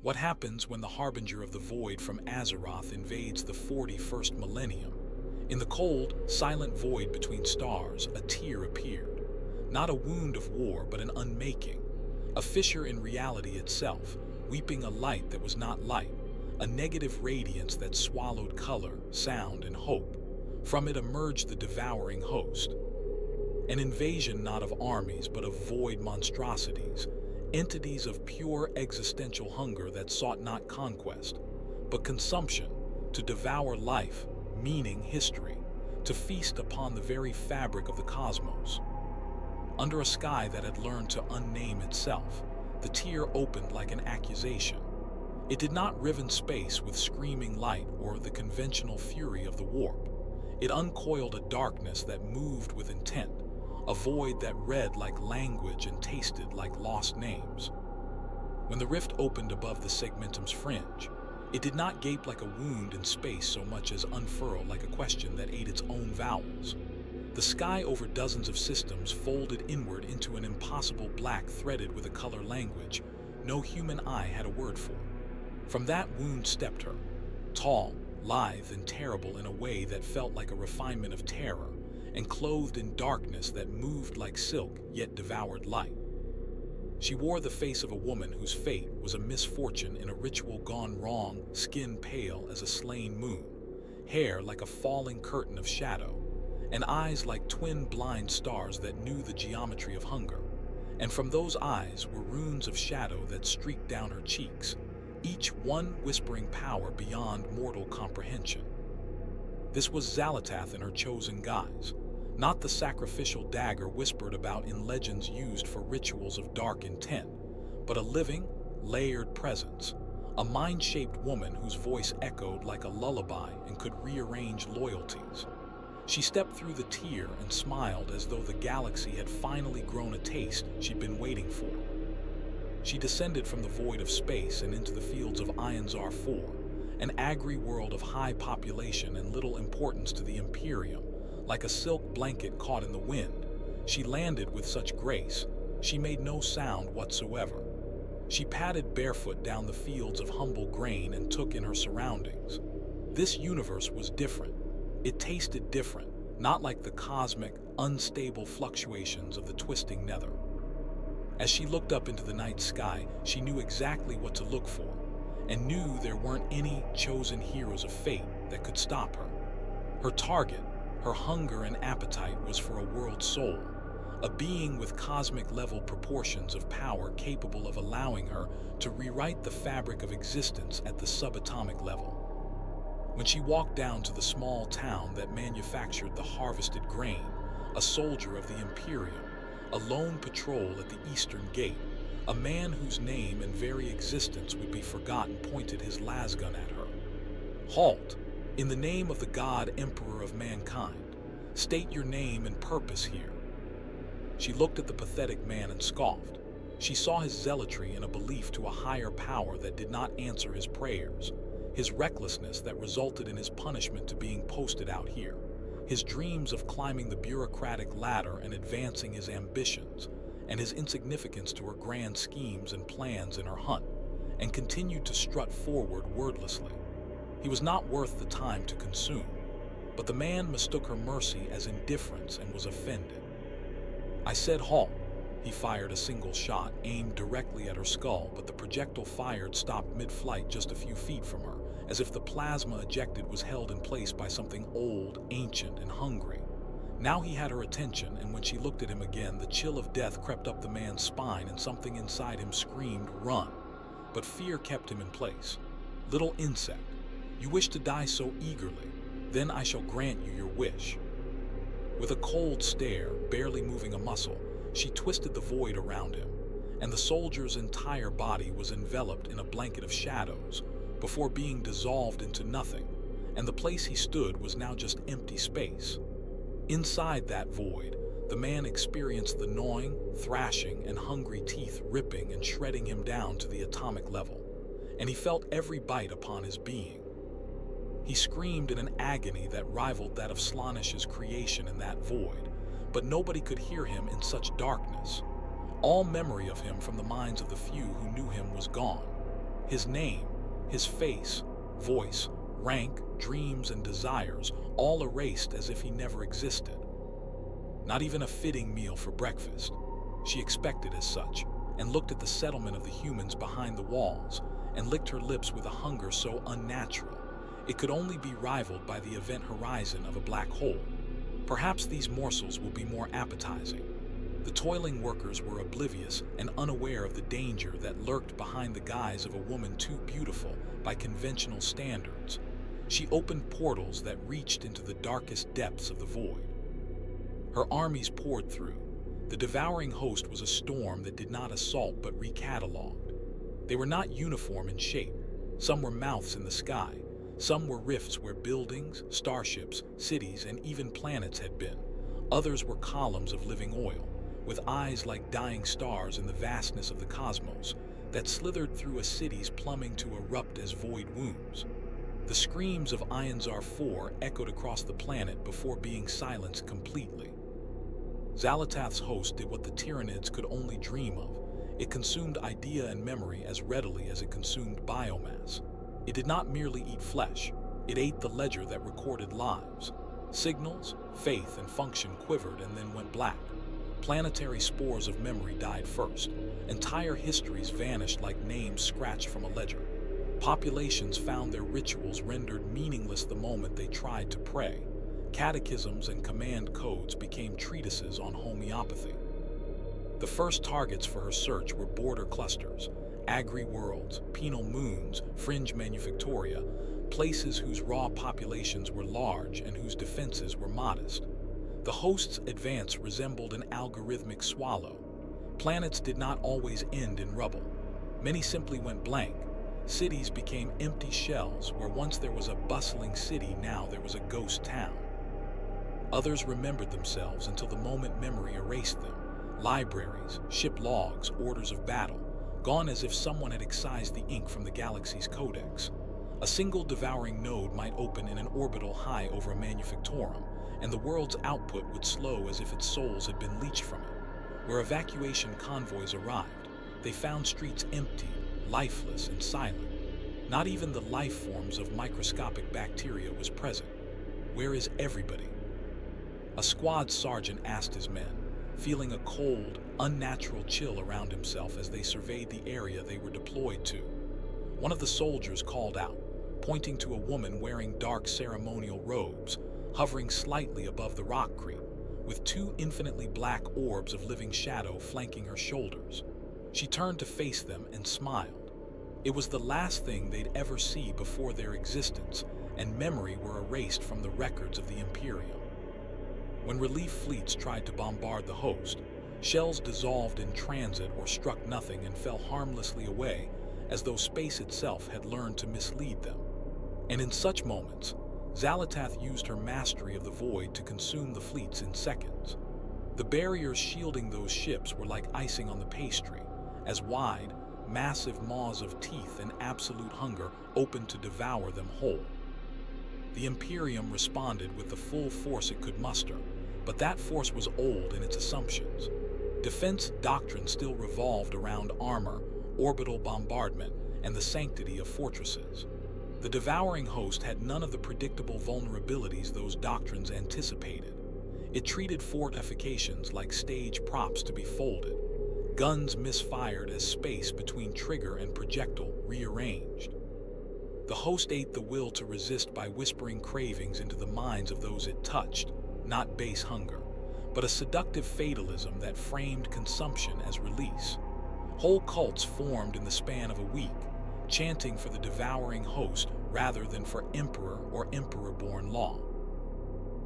What happens when the Harbinger of the Void from Azeroth invades the 41st millennium? In the cold, silent void between stars, a tear appeared. Not a wound of war, but an unmaking. A fissure in reality itself, weeping a light that was not light. A negative radiance that swallowed color, sound, and hope. From it emerged the devouring host. An invasion not of armies, but of void monstrosities. Entities of pure existential hunger that sought not conquest, but consumption, to devour life, meaning, history, to feast upon the very fabric of the cosmos. Under a sky that had learned to unname itself, the tear opened like an accusation. It did not riven space with screaming light or the conventional fury of the warp. It uncoiled a darkness that moved with intent, a void that read like language and tasted like lost names. When the rift opened above the segmentum's fringe, it did not gape like a wound in space so much as unfurl like a question that ate its own vowels. The sky over dozens of systems folded inward into an impossible black threaded with a color language no human eye had a word for. From that wound stepped her, tall, lithe, and terrible in a way that felt like a refinement of terror, and clothed in darkness that moved like silk yet devoured light. She wore the face of a woman whose fate was a misfortune in a ritual gone wrong, skin pale as a slain moon, hair like a falling curtain of shadow, and eyes like twin blind stars that knew the geometry of hunger. And from those eyes were runes of shadow that streaked down her cheeks, each one whispering power beyond mortal comprehension. This was Xal'atath in her chosen guise, not the sacrificial dagger whispered about in legends used for rituals of dark intent, but a living, layered presence, a mind-shaped woman whose voice echoed like a lullaby and could rearrange loyalties. She stepped through the tear and smiled as though the galaxy had finally grown a taste she'd been waiting for. She descended from the void of space and into the fields of Ionzar 4, an agri-world of high population and little importance to the Imperium. Like a silk blanket caught in the wind, she landed with such grace, she made no sound whatsoever. She padded barefoot down the fields of humble grain and took in her surroundings. This universe was different. It tasted different, not like the cosmic, unstable fluctuations of the twisting nether. As she looked up into the night sky, she knew exactly what to look for, and knew there weren't any chosen heroes of fate that could stop her. Her target, her hunger and appetite, was for a world soul, a being with cosmic-level proportions of power capable of allowing her to rewrite the fabric of existence at the subatomic level. When she walked down to the small town that manufactured the harvested grain, a soldier of the Imperium, a lone patrol at the eastern gate, a man whose name and very existence would be forgotten pointed his lasgun at her. "Halt! In the name of the God Emperor of mankind, state your name and purpose here." She looked at the pathetic man and scoffed. She saw his zealotry in a belief to a higher power that did not answer his prayers, his recklessness that resulted in his punishment to being posted out here, his dreams of climbing the bureaucratic ladder and advancing his ambitions, and his insignificance to her grand schemes and plans in her hunt, and continued to strut forward wordlessly. He was not worth the time to consume, but the man mistook her mercy as indifference and was offended. "I said halt." He fired a single shot, aimed directly at her skull, but the projectile fired stopped mid-flight just a few feet from her, as if the plasma ejected was held in place by something old, ancient, and hungry. Now he had her attention, and when she looked at him again, the chill of death crept up the man's spine and something inside him screamed, "Run!" But fear kept him in place. "Little insect, you wish to die so eagerly, then I shall grant you your wish." With a cold stare, barely moving a muscle, she twisted the void around him, and the soldier's entire body was enveloped in a blanket of shadows before being dissolved into nothing, and the place he stood was now just empty space. Inside that void, the man experienced the gnawing, thrashing, and hungry teeth ripping and shredding him down to the atomic level, and he felt every bite upon his being. He screamed in an agony that rivaled that of Slaanesh's creation in that void, but nobody could hear him in such darkness. All memory of him from the minds of the few who knew him was gone. His name, his face, voice, rank, dreams, and desires all erased as if he never existed. Not even a fitting meal for breakfast. She expected as such, and looked at the settlement of the humans behind the walls, and licked her lips with a hunger so unnatural, it could only be rivaled by the event horizon of a black hole. Perhaps these morsels will be more appetizing. The toiling workers were oblivious and unaware of the danger that lurked behind the guise of a woman too beautiful by conventional standards. She opened portals that reached into the darkest depths of the void. Her armies poured through. The devouring host was a storm that did not assault but recatalogued. They were not uniform in shape. Some were mouths in the sky. Some were rifts where buildings, starships, cities, and even planets had been. Others were columns of living oil, with eyes like dying stars in the vastness of the cosmos, that slithered through a city's plumbing to erupt as void wombs. The screams of Ionzar 4 echoed across the planet before being silenced completely. Xal'atath's host did what the Tyranids could only dream of. It consumed idea and memory as readily as it consumed biomass. It did not merely eat flesh, it ate the ledger that recorded lives. Signals, faith, and function quivered and then went black. Planetary spores of memory died first. Entire histories vanished like names scratched from a ledger. Populations found their rituals rendered meaningless the moment they tried to pray. Catechisms and command codes became treatises on homeopathy. The first targets for her search were border clusters, agri-worlds, penal moons, fringe manufactoria, places whose raw populations were large and whose defenses were modest. The host's advance resembled an algorithmic swallow. Planets did not always end in rubble. Many simply went blank. Cities became empty shells where once there was a bustling city, now there was a ghost town. Others remembered themselves until the moment memory erased them. Libraries, ship logs, orders of battle, gone as if someone had excised the ink from the galaxy's codex. A single devouring node might open in an orbital high over a manufactorum, and the world's output would slow as if its souls had been leached from it. Where evacuation convoys arrived, they found streets empty, lifeless, and silent. Not even the life forms of microscopic bacteria was present. Where is everybody? A squad sergeant asked his men, feeling a cold, unnatural chill around himself as they surveyed the area they were deployed to. One of the soldiers called out, pointing to a woman wearing dark ceremonial robes, hovering slightly above the rockcrete, with two infinitely black orbs of living shadow flanking her shoulders. She turned to face them and smiled. It was the last thing they'd ever see before their existence, and memory were erased from the records of the Imperium. When relief fleets tried to bombard the host, shells dissolved in transit or struck nothing and fell harmlessly away, as though space itself had learned to mislead them. And in such moments, Xal'atath used her mastery of the void to consume the fleets in seconds. The barriers shielding those ships were like icing on the pastry, as wide, massive maws of teeth and absolute hunger opened to devour them whole. The Imperium responded with the full force it could muster, but that force was old in its assumptions. Defense doctrine still revolved around armor, orbital bombardment, and the sanctity of fortresses. The devouring host had none of the predictable vulnerabilities those doctrines anticipated. It treated fortifications like stage props to be folded. Guns misfired as space between trigger and projectile rearranged. The host ate the will to resist by whispering cravings into the minds of those it touched, not base hunger, but a seductive fatalism that framed consumption as release. Whole cults formed in the span of a week, chanting for the devouring host rather than for emperor or emperor-born law.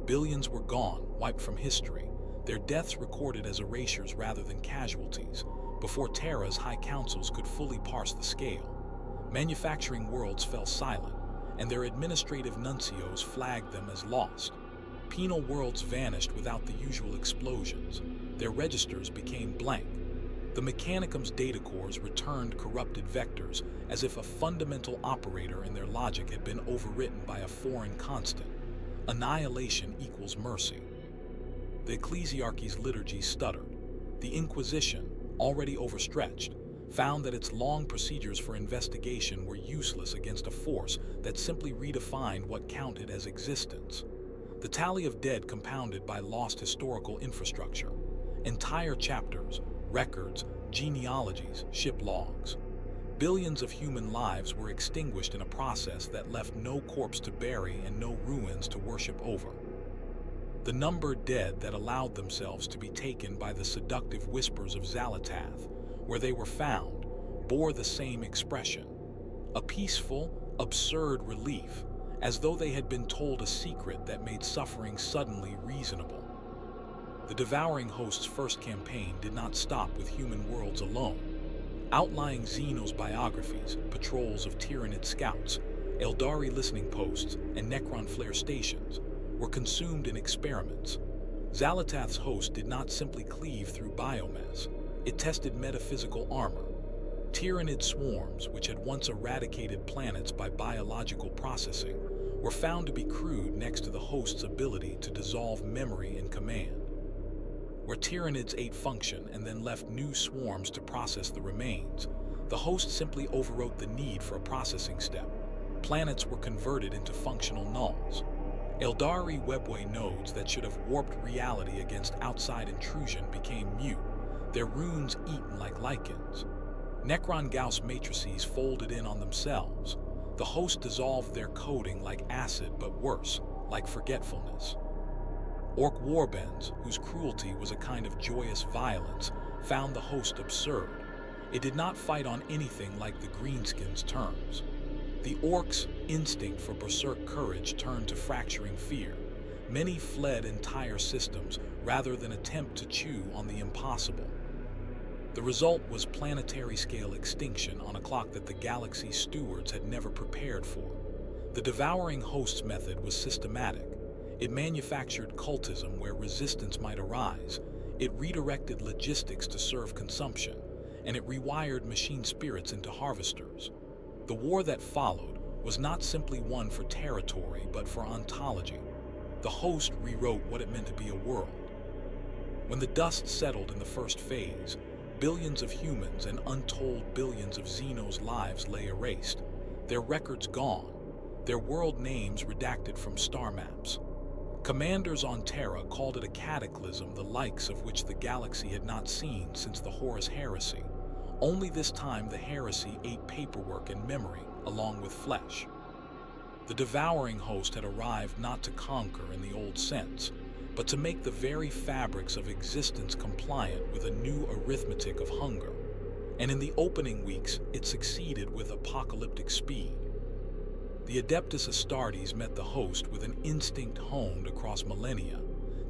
Billions were gone, wiped from history, their deaths recorded as erasures rather than casualties, before Terra's high councils could fully parse the scale. Manufacturing worlds fell silent, and their administrative nuncios flagged them as lost. Penal worlds vanished without the usual explosions. Their registers became blank. The Mechanicum's data cores returned corrupted vectors as if a fundamental operator in their logic had been overwritten by a foreign constant. Annihilation equals mercy. The Ecclesiarchy's liturgy stuttered. The Inquisition, already overstretched, found that its long procedures for investigation were useless against a force that simply redefined what counted as existence. The tally of dead compounded by lost historical infrastructure. Entire chapters, records, genealogies, ship logs. Billions of human lives were extinguished in a process that left no corpse to bury and no ruins to worship over. The number dead that allowed themselves to be taken by the seductive whispers of Xal'atath, where they were found, bore the same expression. A peaceful, absurd relief, as though they had been told a secret that made suffering suddenly reasonable. The Devouring Host's first campaign did not stop with human worlds alone. Outlying Xenos biographies, patrols of Tyranid scouts, Eldari listening posts, and Necron flare stations were consumed in experiments. Xal'atath's host did not simply cleave through biomass, it tested metaphysical armor. Tyranid swarms, which had once eradicated planets by biological processing, were found to be crude next to the host's ability to dissolve memory and command. Where Tyranids ate function and then left new swarms to process the remains, the host simply overwrote the need for a processing step. Planets were converted into functional nulls. Eldari webway nodes that should have warped reality against outside intrusion became mute, their runes eaten like lichens. Necron Gauss matrices folded in on themselves. The host dissolved their coding like acid, but worse, like forgetfulness. Orc warbands, whose cruelty was a kind of joyous violence, found the host absurd. It did not fight on anything like the greenskins' terms. The orcs' instinct for berserk courage turned to fracturing fear. Many fled entire systems rather than attempt to chew on the impossible. The result was planetary-scale extinction on a clock that the galaxy's stewards had never prepared for. The Devouring Hosts method was systematic. It manufactured cultism where resistance might arise. It redirected logistics to serve consumption, and it rewired machine spirits into harvesters. The war that followed was not simply one for territory, but for ontology. The host rewrote what it meant to be a world. When the dust settled in the first phase, billions of humans and untold billions of Xenos' lives lay erased, their records gone, their world names redacted from star maps. Commanders on Terra called it a cataclysm the likes of which the galaxy had not seen since the Horus Heresy. Only this time the heresy ate paperwork and memory along with flesh. The Devouring Host had arrived not to conquer in the old sense, but to make the very fabrics of existence compliant with a new arithmetic of hunger. And in the opening weeks, it succeeded with apocalyptic speed. The Adeptus Astartes met the host with an instinct honed across millennia.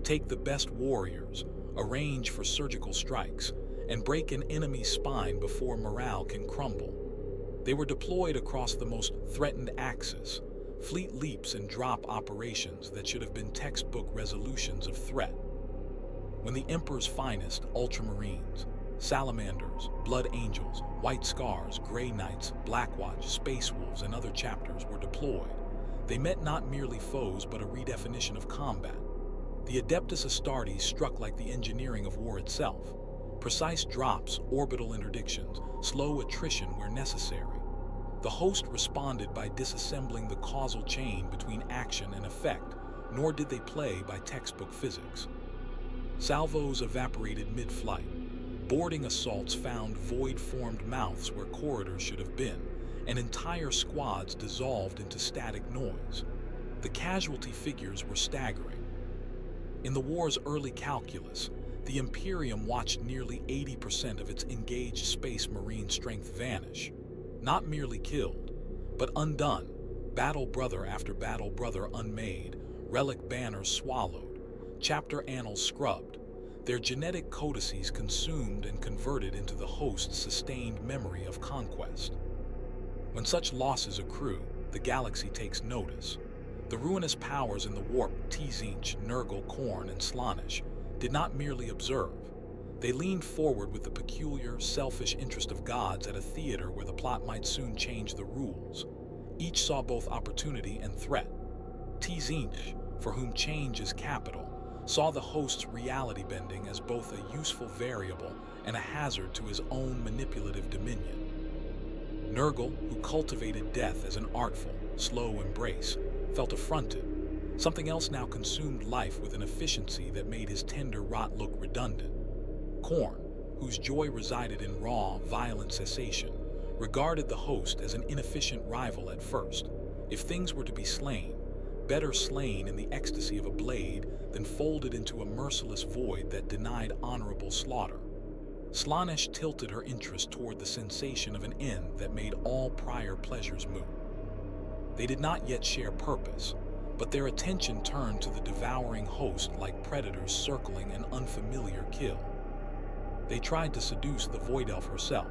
Take the best warriors, arrange for surgical strikes, and break an enemy's spine before morale can crumble. They were deployed across the most threatened axis, fleet leaps and drop operations that should have been textbook resolutions of threat. When the Emperor's finest, Ultramarines, Salamanders, Blood Angels, White Scars, Grey Knights, Blackwatch, Space Wolves, and other chapters were deployed, they met not merely foes but a redefinition of combat. The Adeptus Astartes struck like the engineering of war itself. Precise drops, orbital interdictions, slow attrition where necessary. The host responded by disassembling the causal chain between action and effect, nor did they play by textbook physics. Salvos evaporated mid-flight. Boarding assaults found void-formed mouths where corridors should have been, and entire squads dissolved into static noise. The casualty figures were staggering. In the war's early calculus, the Imperium watched nearly 80% of its engaged Space Marine strength vanish. Not merely killed, but undone, battle brother after battle brother unmade, relic banners swallowed, chapter annals scrubbed, their genetic codices consumed and converted into the host's sustained memory of conquest. When such losses accrue, the galaxy takes notice. The ruinous powers in the warp, Tzeentch, Nurgle, Khorne, and Slaanesh, did not merely observe. They leaned forward with the peculiar, selfish interest of gods at a theater where the plot might soon change the rules. Each saw both opportunity and threat. Tzeentch, for whom change is capital, saw the host's reality bending as both a useful variable and a hazard to his own manipulative dominion. Nurgle, who cultivated death as an artful, slow embrace, felt affronted. Something else now consumed life with an efficiency that made his tender rot look redundant. Khorne, whose joy resided in raw, violent cessation, regarded the host as an inefficient rival at first. If things were to be slain, better slain in the ecstasy of a blade than folded into a merciless void that denied honorable slaughter. Slaanesh tilted her interest toward the sensation of an end that made all prior pleasures moot. They did not yet share purpose, but their attention turned to the devouring host like predators circling an unfamiliar kill. They tried to seduce the Void Elf herself.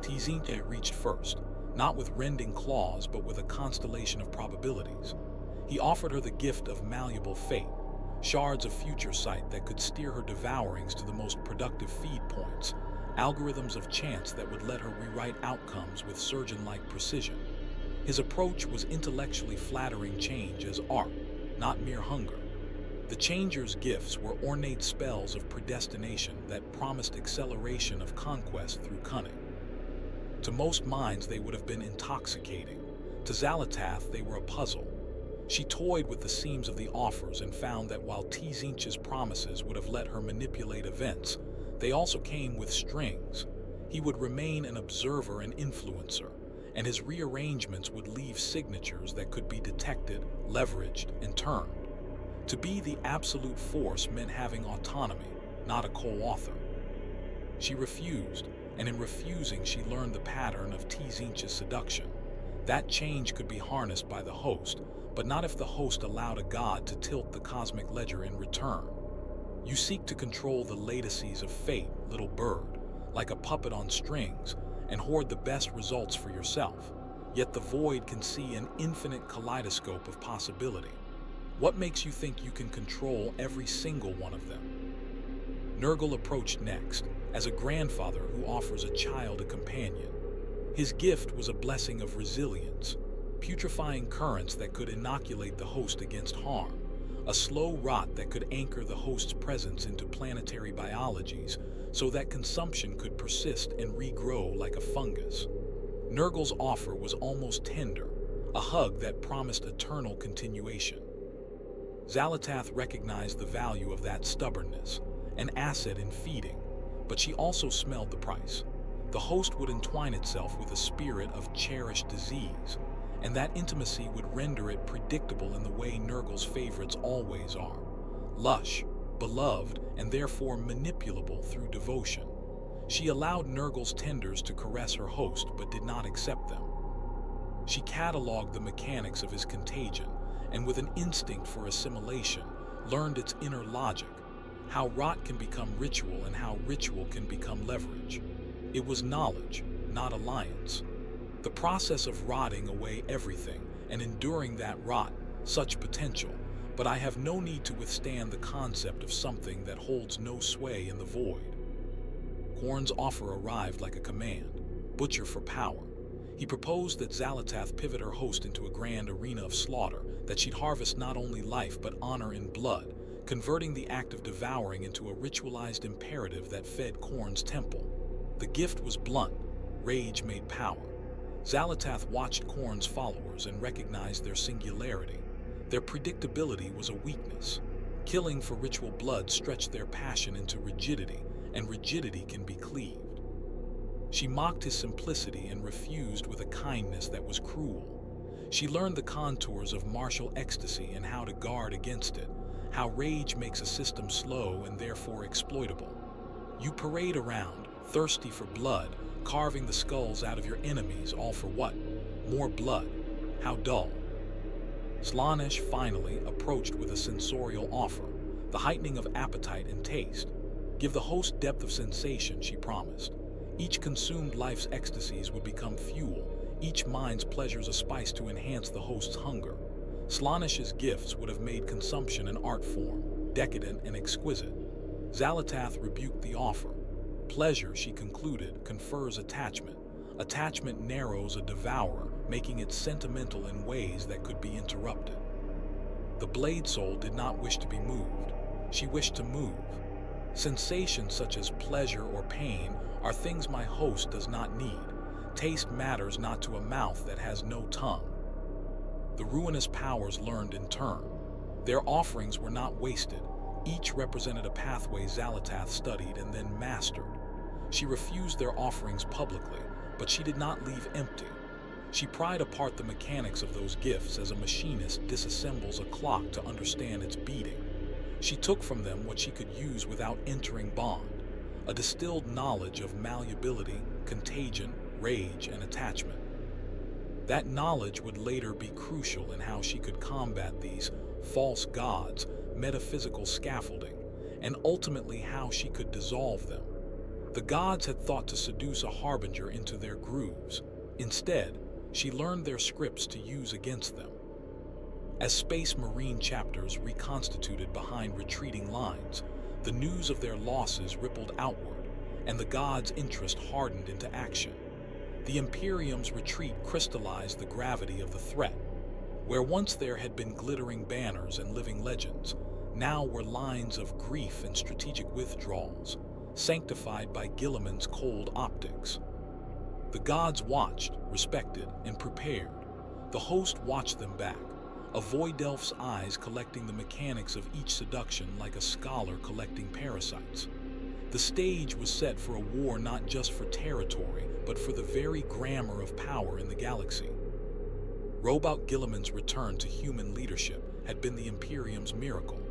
Tzinche reached first, not with rending claws but with a constellation of probabilities. He offered her the gift of malleable fate, shards of future sight that could steer her devourings to the most productive feed points, algorithms of chance that would let her rewrite outcomes with surgeon-like precision. His approach was intellectually flattering change as art, not mere hunger. The Changer's gifts were ornate spells of predestination that promised acceleration of conquest through cunning. To most minds they would have been intoxicating. To Xal'atath they were a puzzle. She toyed with the seams of the offers and found that while Tzinche's promises would have let her manipulate events, they also came with strings. He would remain an observer and influencer, and his rearrangements would leave signatures that could be detected, leveraged, and turned. To be the absolute force meant having autonomy, not a co-author. She refused, and in refusing she learned the pattern of Tzinche's seduction. That change could be harnessed by the host, but not if the host allowed a god to tilt the cosmic ledger in return. You seek to control the lattices of fate, little bird, like a puppet on strings, and hoard the best results for yourself. Yet the void can see an infinite kaleidoscope of possibility. What makes you think you can control every single one of them? Nurgle approached next, as a grandfather who offers a child a companion. His gift was a blessing of resilience, putrefying currents that could inoculate the host against harm, a slow rot that could anchor the host's presence into planetary biologies so that consumption could persist and regrow like a fungus. Nurgle's offer was almost tender, a hug that promised eternal continuation. Xal'atath recognized the value of that stubbornness, an asset in feeding, but she also smelled the price. The host would entwine itself with a spirit of cherished disease, and that intimacy would render it predictable in the way Nurgle's favorites always are. Lush, beloved, and therefore manipulable through devotion. She allowed Nurgle's tenders to caress her host but did not accept them. She cataloged the mechanics of his contagion, and with an instinct for assimilation, learned its inner logic, how rot can become ritual and how ritual can become leverage. It was knowledge, not alliance. The process of rotting away everything and enduring that rot, such potential, but I have no need to withstand the concept of something that holds no sway in the void. Khorne's offer arrived like a command, butcher for power. He proposed that Xal'atath pivot her host into a grand arena of slaughter, that she'd harvest not only life but honor in blood, converting the act of devouring into a ritualized imperative that fed Khorne's temple. The gift was blunt, rage made power. Xal'atath watched Khorne's followers and recognized their singularity. Their predictability was a weakness. Killing for ritual blood stretched their passion into rigidity, and rigidity can be cleaved. She mocked his simplicity and refused with a kindness that was cruel. She learned the contours of martial ecstasy and how to guard against it, how rage makes a system slow and therefore exploitable. You parade around, thirsty for blood, carving the skulls out of your enemies, all for what? More blood. How dull. Slaanesh finally approached with a sensorial offer, the heightening of appetite and taste. Give the host depth of sensation, she promised. Each consumed life's ecstasies would become fuel, each mind's pleasures a spice to enhance the host's hunger. Slaanesh's gifts would have made consumption an art form, decadent and exquisite. Xal'atath rebuked the offer. Pleasure, she concluded, confers attachment. Attachment narrows a devourer, making it sentimental in ways that could be interrupted. The blade soul did not wish to be moved. She wished to move. Sensations such as pleasure or pain are things my host does not need. Taste matters not to a mouth that has no tongue. The ruinous powers learned in turn. Their offerings were not wasted. Each represented a pathway Xal'atath studied and then mastered. She refused their offerings publicly, but she did not leave empty. She pried apart the mechanics of those gifts as a machinist disassembles a clock to understand its beating. She took from them what she could use without entering bond, a distilled knowledge of malleability, contagion, rage, and attachment. That knowledge would later be crucial in how she could combat these false gods, metaphysical scaffolding, and ultimately how she could dissolve them. The gods had thought to seduce a Harbinger into their grooves. Instead, she learned their scripts to use against them. As Space Marine chapters reconstituted behind retreating lines, the news of their losses rippled outward, and the gods' interest hardened into action. The Imperium's retreat crystallized the gravity of the threat. Where once there had been glittering banners and living legends, now were lines of grief and strategic withdrawals, sanctified by Guilliman's cold optics. The gods watched, respected, and prepared. The host watched them back, a void elf's eyes collecting the mechanics of each seduction like a scholar collecting parasites. The stage was set for a war not just for territory, but for the very grammar of power in the galaxy. Robot Guilliman's return to human leadership had been the Imperium's miracle.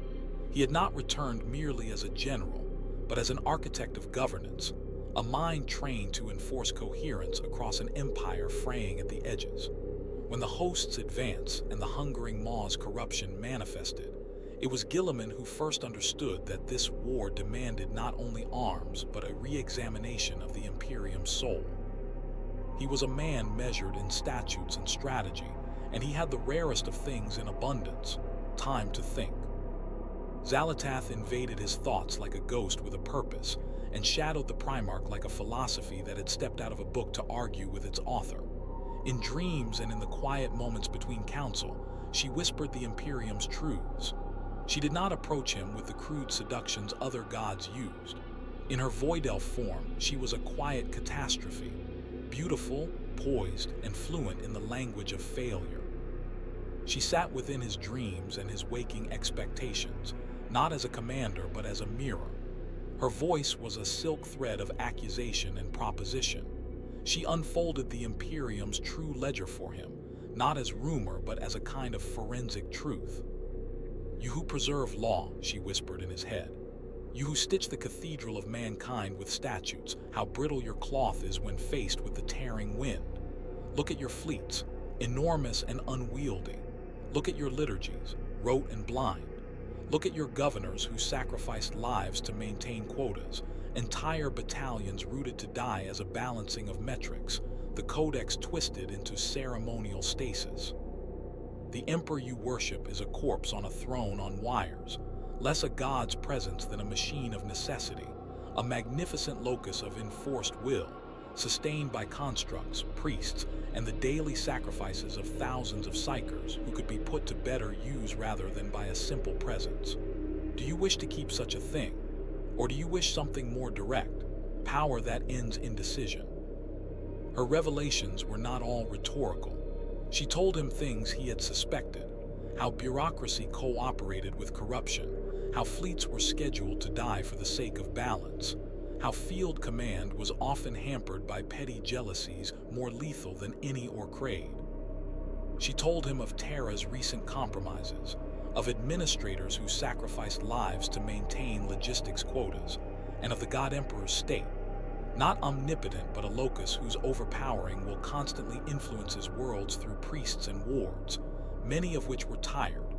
He had not returned merely as a general, but as an architect of governance, a mind trained to enforce coherence across an empire fraying at the edges. When the host's advance and the hungering maw's corruption manifested, it was Guilliman who first understood that this war demanded not only arms, but a re-examination of the Imperium's soul. He was a man measured in statutes and strategy, and he had the rarest of things in abundance: time to think. Xal'atath invaded his thoughts like a ghost with a purpose, and shadowed the Primarch like a philosophy that had stepped out of a book to argue with its author. In dreams and in the quiet moments between council, she whispered the Imperium's truths. She did not approach him with the crude seductions other gods used. In her void elf form, she was a quiet catastrophe, beautiful, poised, and fluent in the language of failure. She sat within his dreams and his waking expectations, not as a commander but as a mirror. Her voice was a silk thread of accusation and proposition. She unfolded the Imperium's true ledger for him, not as rumor but as a kind of forensic truth. "You who preserve law," she whispered in his head. "You who stitch the cathedral of mankind with statutes, how brittle your cloth is when faced with the tearing wind. Look at your fleets, enormous and unwieldy. Look at your liturgies, rote and blind. Look at your governors who sacrificed lives to maintain quotas, entire battalions rooted to die as a balancing of metrics, the codex twisted into ceremonial stasis. The emperor you worship is a corpse on a throne on wires, less a god's presence than a machine of necessity, a magnificent locus of enforced will, sustained by constructs, priests, and the daily sacrifices of thousands of psychers who could be put to better use rather than by a simple presence. Do you wish to keep such a thing? Or do you wish something more direct, power that ends in decision?" Her revelations were not all rhetorical. She told him things he had suspected: how bureaucracy cooperated with corruption, how fleets were scheduled to die for the sake of balance, how field command was often hampered by petty jealousies more lethal than any Orcrade. She told him of Terra's recent compromises, of administrators who sacrificed lives to maintain logistics quotas, and of the God Emperor's state, not omnipotent but a locus whose overpowering will constantly influence his worlds through priests and wards, many of which were tired.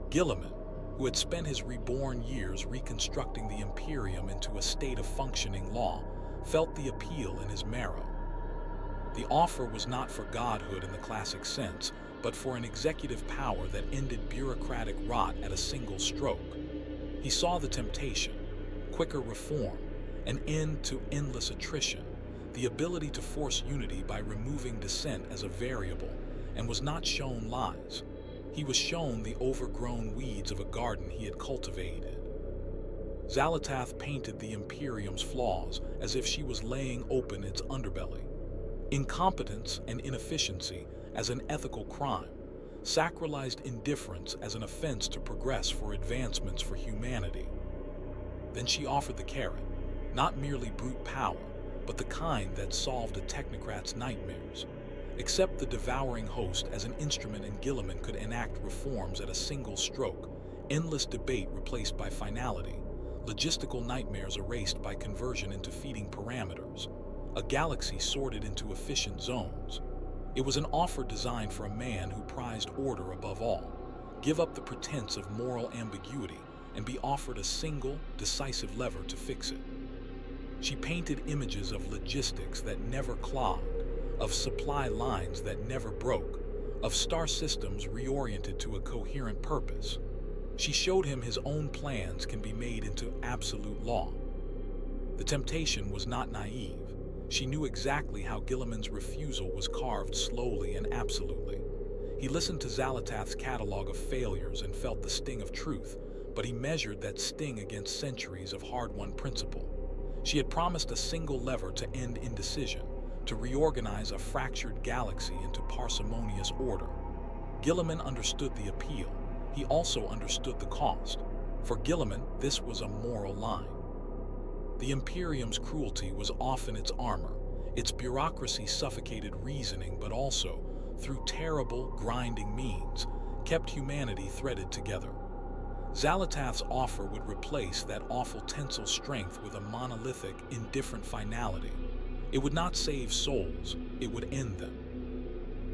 Guilliman, who had spent his reborn years reconstructing the Imperium into a state of functioning law, felt the appeal in his marrow. The offer was not for godhood in the classic sense, but for an executive power that ended bureaucratic rot at a single stroke. He saw the temptation: quicker reform, an end to endless attrition, the ability to force unity by removing dissent as a variable, and was not shown lies. He was shown the overgrown weeds of a garden he had cultivated. Xal'atath painted the Imperium's flaws as if she was laying open its underbelly. Incompetence and inefficiency as an ethical crime, sacralized indifference as an offense to progress for advancements for humanity. Then she offered the carrot, not merely brute power, but the kind that solved a technocrat's nightmares. Accept the devouring host as an instrument, and Guilliman could enact reforms at a single stroke, endless debate replaced by finality, logistical nightmares erased by conversion into feeding parameters, a galaxy sorted into efficient zones. It was an offer designed for a man who prized order above all. Give up the pretense of moral ambiguity and be offered a single, decisive lever to fix it. She painted images of logistics that never clogged, of supply lines that never broke, of star systems reoriented to a coherent purpose. She showed him his own plans can be made into absolute law. The temptation was not naive. She knew exactly how Guilliman's refusal was carved slowly and absolutely. He listened to Xal'atath's catalog of failures and felt the sting of truth, but he measured that sting against centuries of hard-won principle. She had promised a single lever to end indecision, to reorganize a fractured galaxy into parsimonious order. Guilliman understood the appeal. He also understood the cost. For Guilliman, this was a moral line. The Imperium's cruelty was often its armor. Its bureaucracy suffocated reasoning, but also, through terrible, grinding means, kept humanity threaded together. Xal'atath's offer would replace that awful tensile strength with a monolithic, indifferent finality. It would not save souls, it would end them.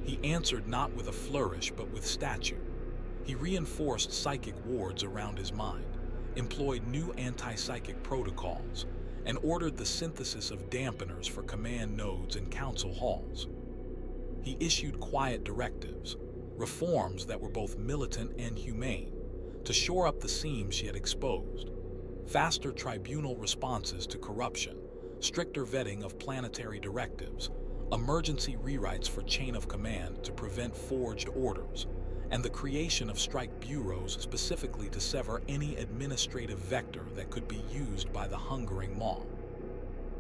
He answered not with a flourish, but with statute. He reinforced psychic wards around his mind, employed new anti-psychic protocols, and ordered the synthesis of dampeners for command nodes and council halls. He issued quiet directives, reforms that were both militant and humane, to shore up the seams she had exposed. Faster tribunal responses to corruption, stricter vetting of planetary directives, emergency rewrites for chain of command to prevent forged orders, and the creation of strike bureaus specifically to sever any administrative vector that could be used by the hungering maw.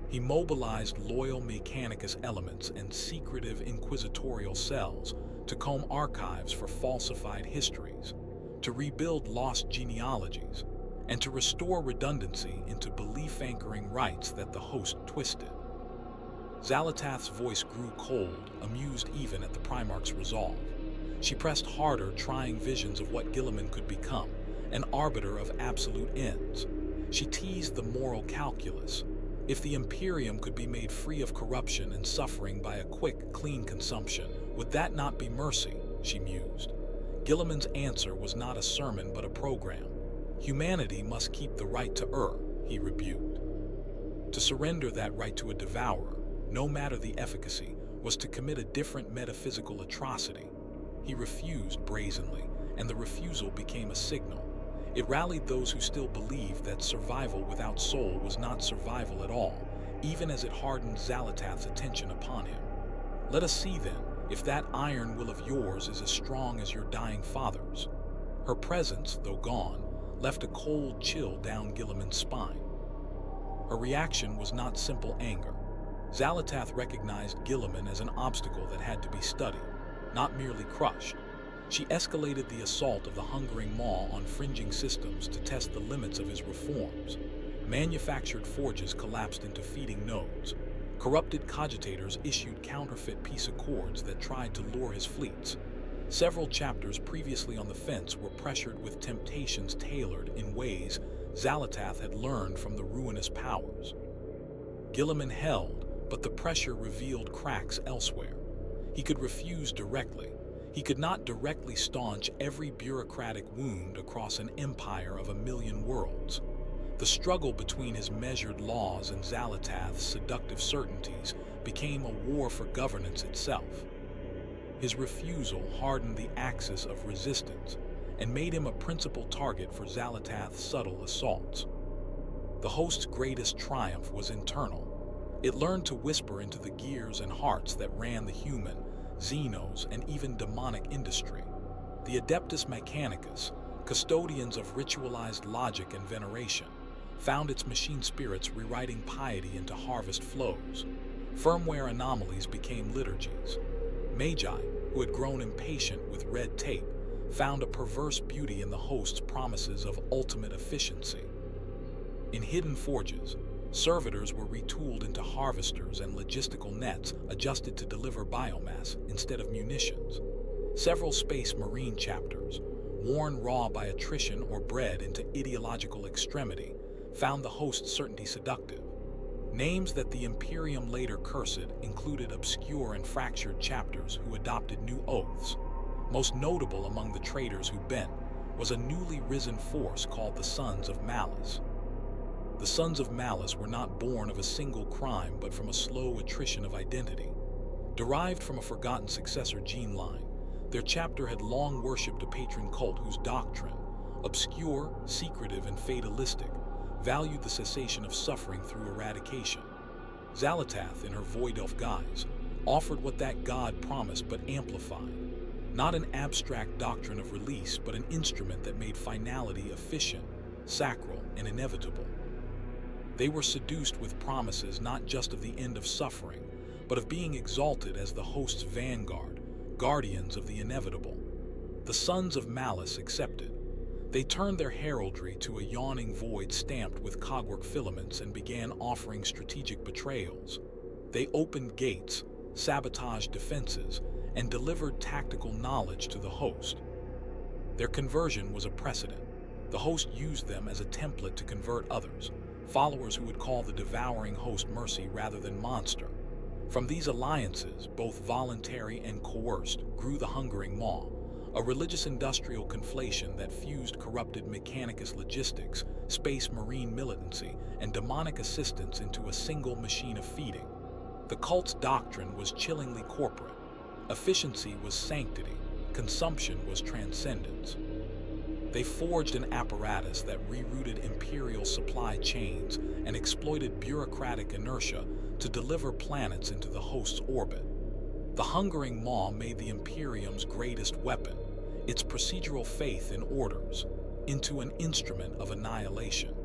He mobilized loyal Mechanicus elements and secretive inquisitorial cells to comb archives for falsified histories, to rebuild lost genealogies, and to restore redundancy into belief-anchoring rites that the host twisted. Xal'atath's voice grew cold, amused even at the Primarch's resolve. She pressed harder, trying visions of what Guilliman could become, an arbiter of absolute ends. She teased the moral calculus. If the Imperium could be made free of corruption and suffering by a quick, clean consumption, would that not be mercy? She mused. Guilliman's answer was not a sermon but a program. Humanity must keep the right to err, he rebuked. To surrender that right to a devourer, no matter the efficacy, was to commit a different metaphysical atrocity. He refused brazenly, and the refusal became a signal. It rallied those who still believed that survival without soul was not survival at all, even as it hardened Xal'atath's attention upon him. Let us see, then, if that iron will of yours is as strong as your dying father's. Her presence, though gone, left a cold chill down Guilliman's spine. Her reaction was not simple anger. Xal'atath recognized Guilliman as an obstacle that had to be studied, not merely crushed. She escalated the assault of the hungering maw on fringing systems to test the limits of his reforms. Manufactured forges collapsed into feeding nodes. Corrupted cogitators issued counterfeit peace accords that tried to lure his fleets. Several chapters previously on the fence were pressured with temptations tailored in ways Xal'atath had learned from the ruinous powers. Guilliman held, but the pressure revealed cracks elsewhere. He could refuse directly. He could not directly staunch every bureaucratic wound across an empire of 1,000,000 worlds. The struggle between his measured laws and Xal'atath's seductive certainties became a war for governance itself. His refusal hardened the axis of resistance and made him a principal target for Xal'atath's subtle assaults. The host's greatest triumph was internal. It learned to whisper into the gears and hearts that ran the human, Xenos, and even demonic industry. The Adeptus Mechanicus, custodians of ritualized logic and veneration, found its machine spirits rewriting piety into harvest flows. Firmware anomalies became liturgies. Magi, who had grown impatient with red tape, found a perverse beauty in the host's promises of ultimate efficiency. In hidden forges, servitors were retooled into harvesters and logistical nets adjusted to deliver biomass instead of munitions. Several Space Marine chapters, worn raw by attrition or bred into ideological extremity, found the host's certainty seductive. Names that the Imperium later cursed included obscure and fractured chapters who adopted new oaths. Most notable among the traitors who bent was a newly risen force called the Sons of Malice. The Sons of Malice were not born of a single crime but from a slow attrition of identity. Derived from a forgotten successor gene line, their chapter had long worshipped a patron cult whose doctrine, obscure, secretive, and fatalistic, valued the cessation of suffering through eradication. Xal'atath, in her void elf guise, offered what that god promised but amplified. Not an abstract doctrine of release, but an instrument that made finality efficient, sacral, and inevitable. They were seduced with promises not just of the end of suffering, but of being exalted as the host's vanguard, guardians of the inevitable. The Sons of Malice accepted. They turned their heraldry to a yawning void stamped with cogwork filaments and began offering strategic betrayals. They opened gates, sabotaged defenses, and delivered tactical knowledge to the host. Their conversion was a precedent. The host used them as a template to convert others, followers who would call the devouring host mercy rather than monster. From these alliances, both voluntary and coerced, grew the hungering maw, a religious-industrial conflation that fused corrupted mechanicus logistics, space marine militancy, and demonic assistance into a single machine of feeding. The cult's doctrine was chillingly corporate. Efficiency was sanctity, consumption was transcendence. They forged an apparatus that rerouted imperial supply chains and exploited bureaucratic inertia to deliver planets into the host's orbit. The hungering maw made the Imperium's greatest weapon, its procedural faith in orders, into an instrument of annihilation.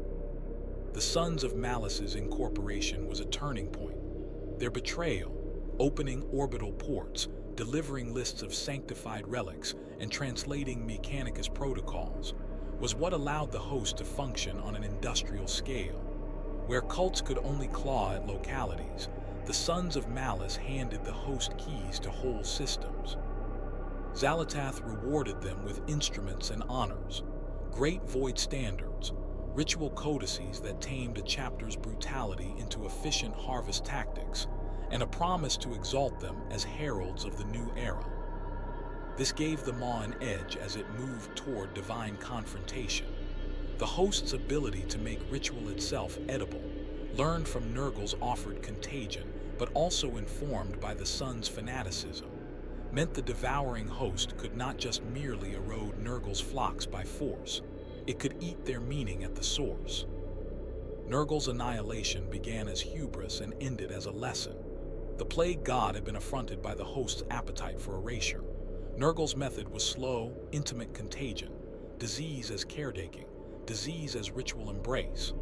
The Sons of Malice's incorporation was a turning point. Their betrayal, opening orbital ports, delivering lists of sanctified relics, and translating mechanicus protocols, was what allowed the host to function on an industrial scale. Where cults could only claw at localities, the Sons of Malice handed the host keys to whole systems. Xal'atath rewarded them with instruments and honors, great void standards, ritual codices that tamed a chapter's brutality into efficient harvest tactics, and a promise to exalt them as heralds of the new era. This gave the maw an edge as it moved toward divine confrontation. The host's ability to make ritual itself edible, learned from Nurgle's offered contagion, but also informed by the Sun's fanaticism, meant the devouring host could not just merely erode Nurgle's flocks by force, it could eat their meaning at the source. Nurgle's annihilation began as hubris and ended as a lesson. The plague god had been affronted by the host's appetite for erasure. Nurgle's method was slow, intimate contagion, disease as caretaking, disease as ritual embrace.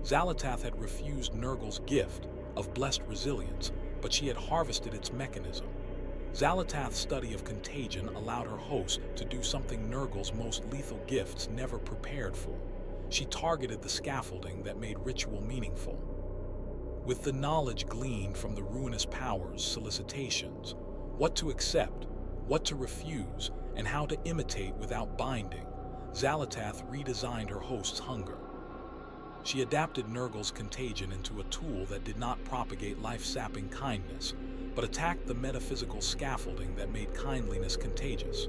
Xal'atath had refused Nurgle's gift of blessed resilience, but she had harvested its mechanism. Xal'atath's study of contagion allowed her host to do something Nurgle's most lethal gifts never prepared for. She targeted the scaffolding that made ritual meaningful. With the knowledge gleaned from the ruinous power's solicitations, what to accept, what to refuse, and how to imitate without binding, Xal'atath redesigned her host's hunger. She adapted Nurgle's contagion into a tool that did not propagate life-sapping kindness, but attacked the metaphysical scaffolding that made kindliness contagious.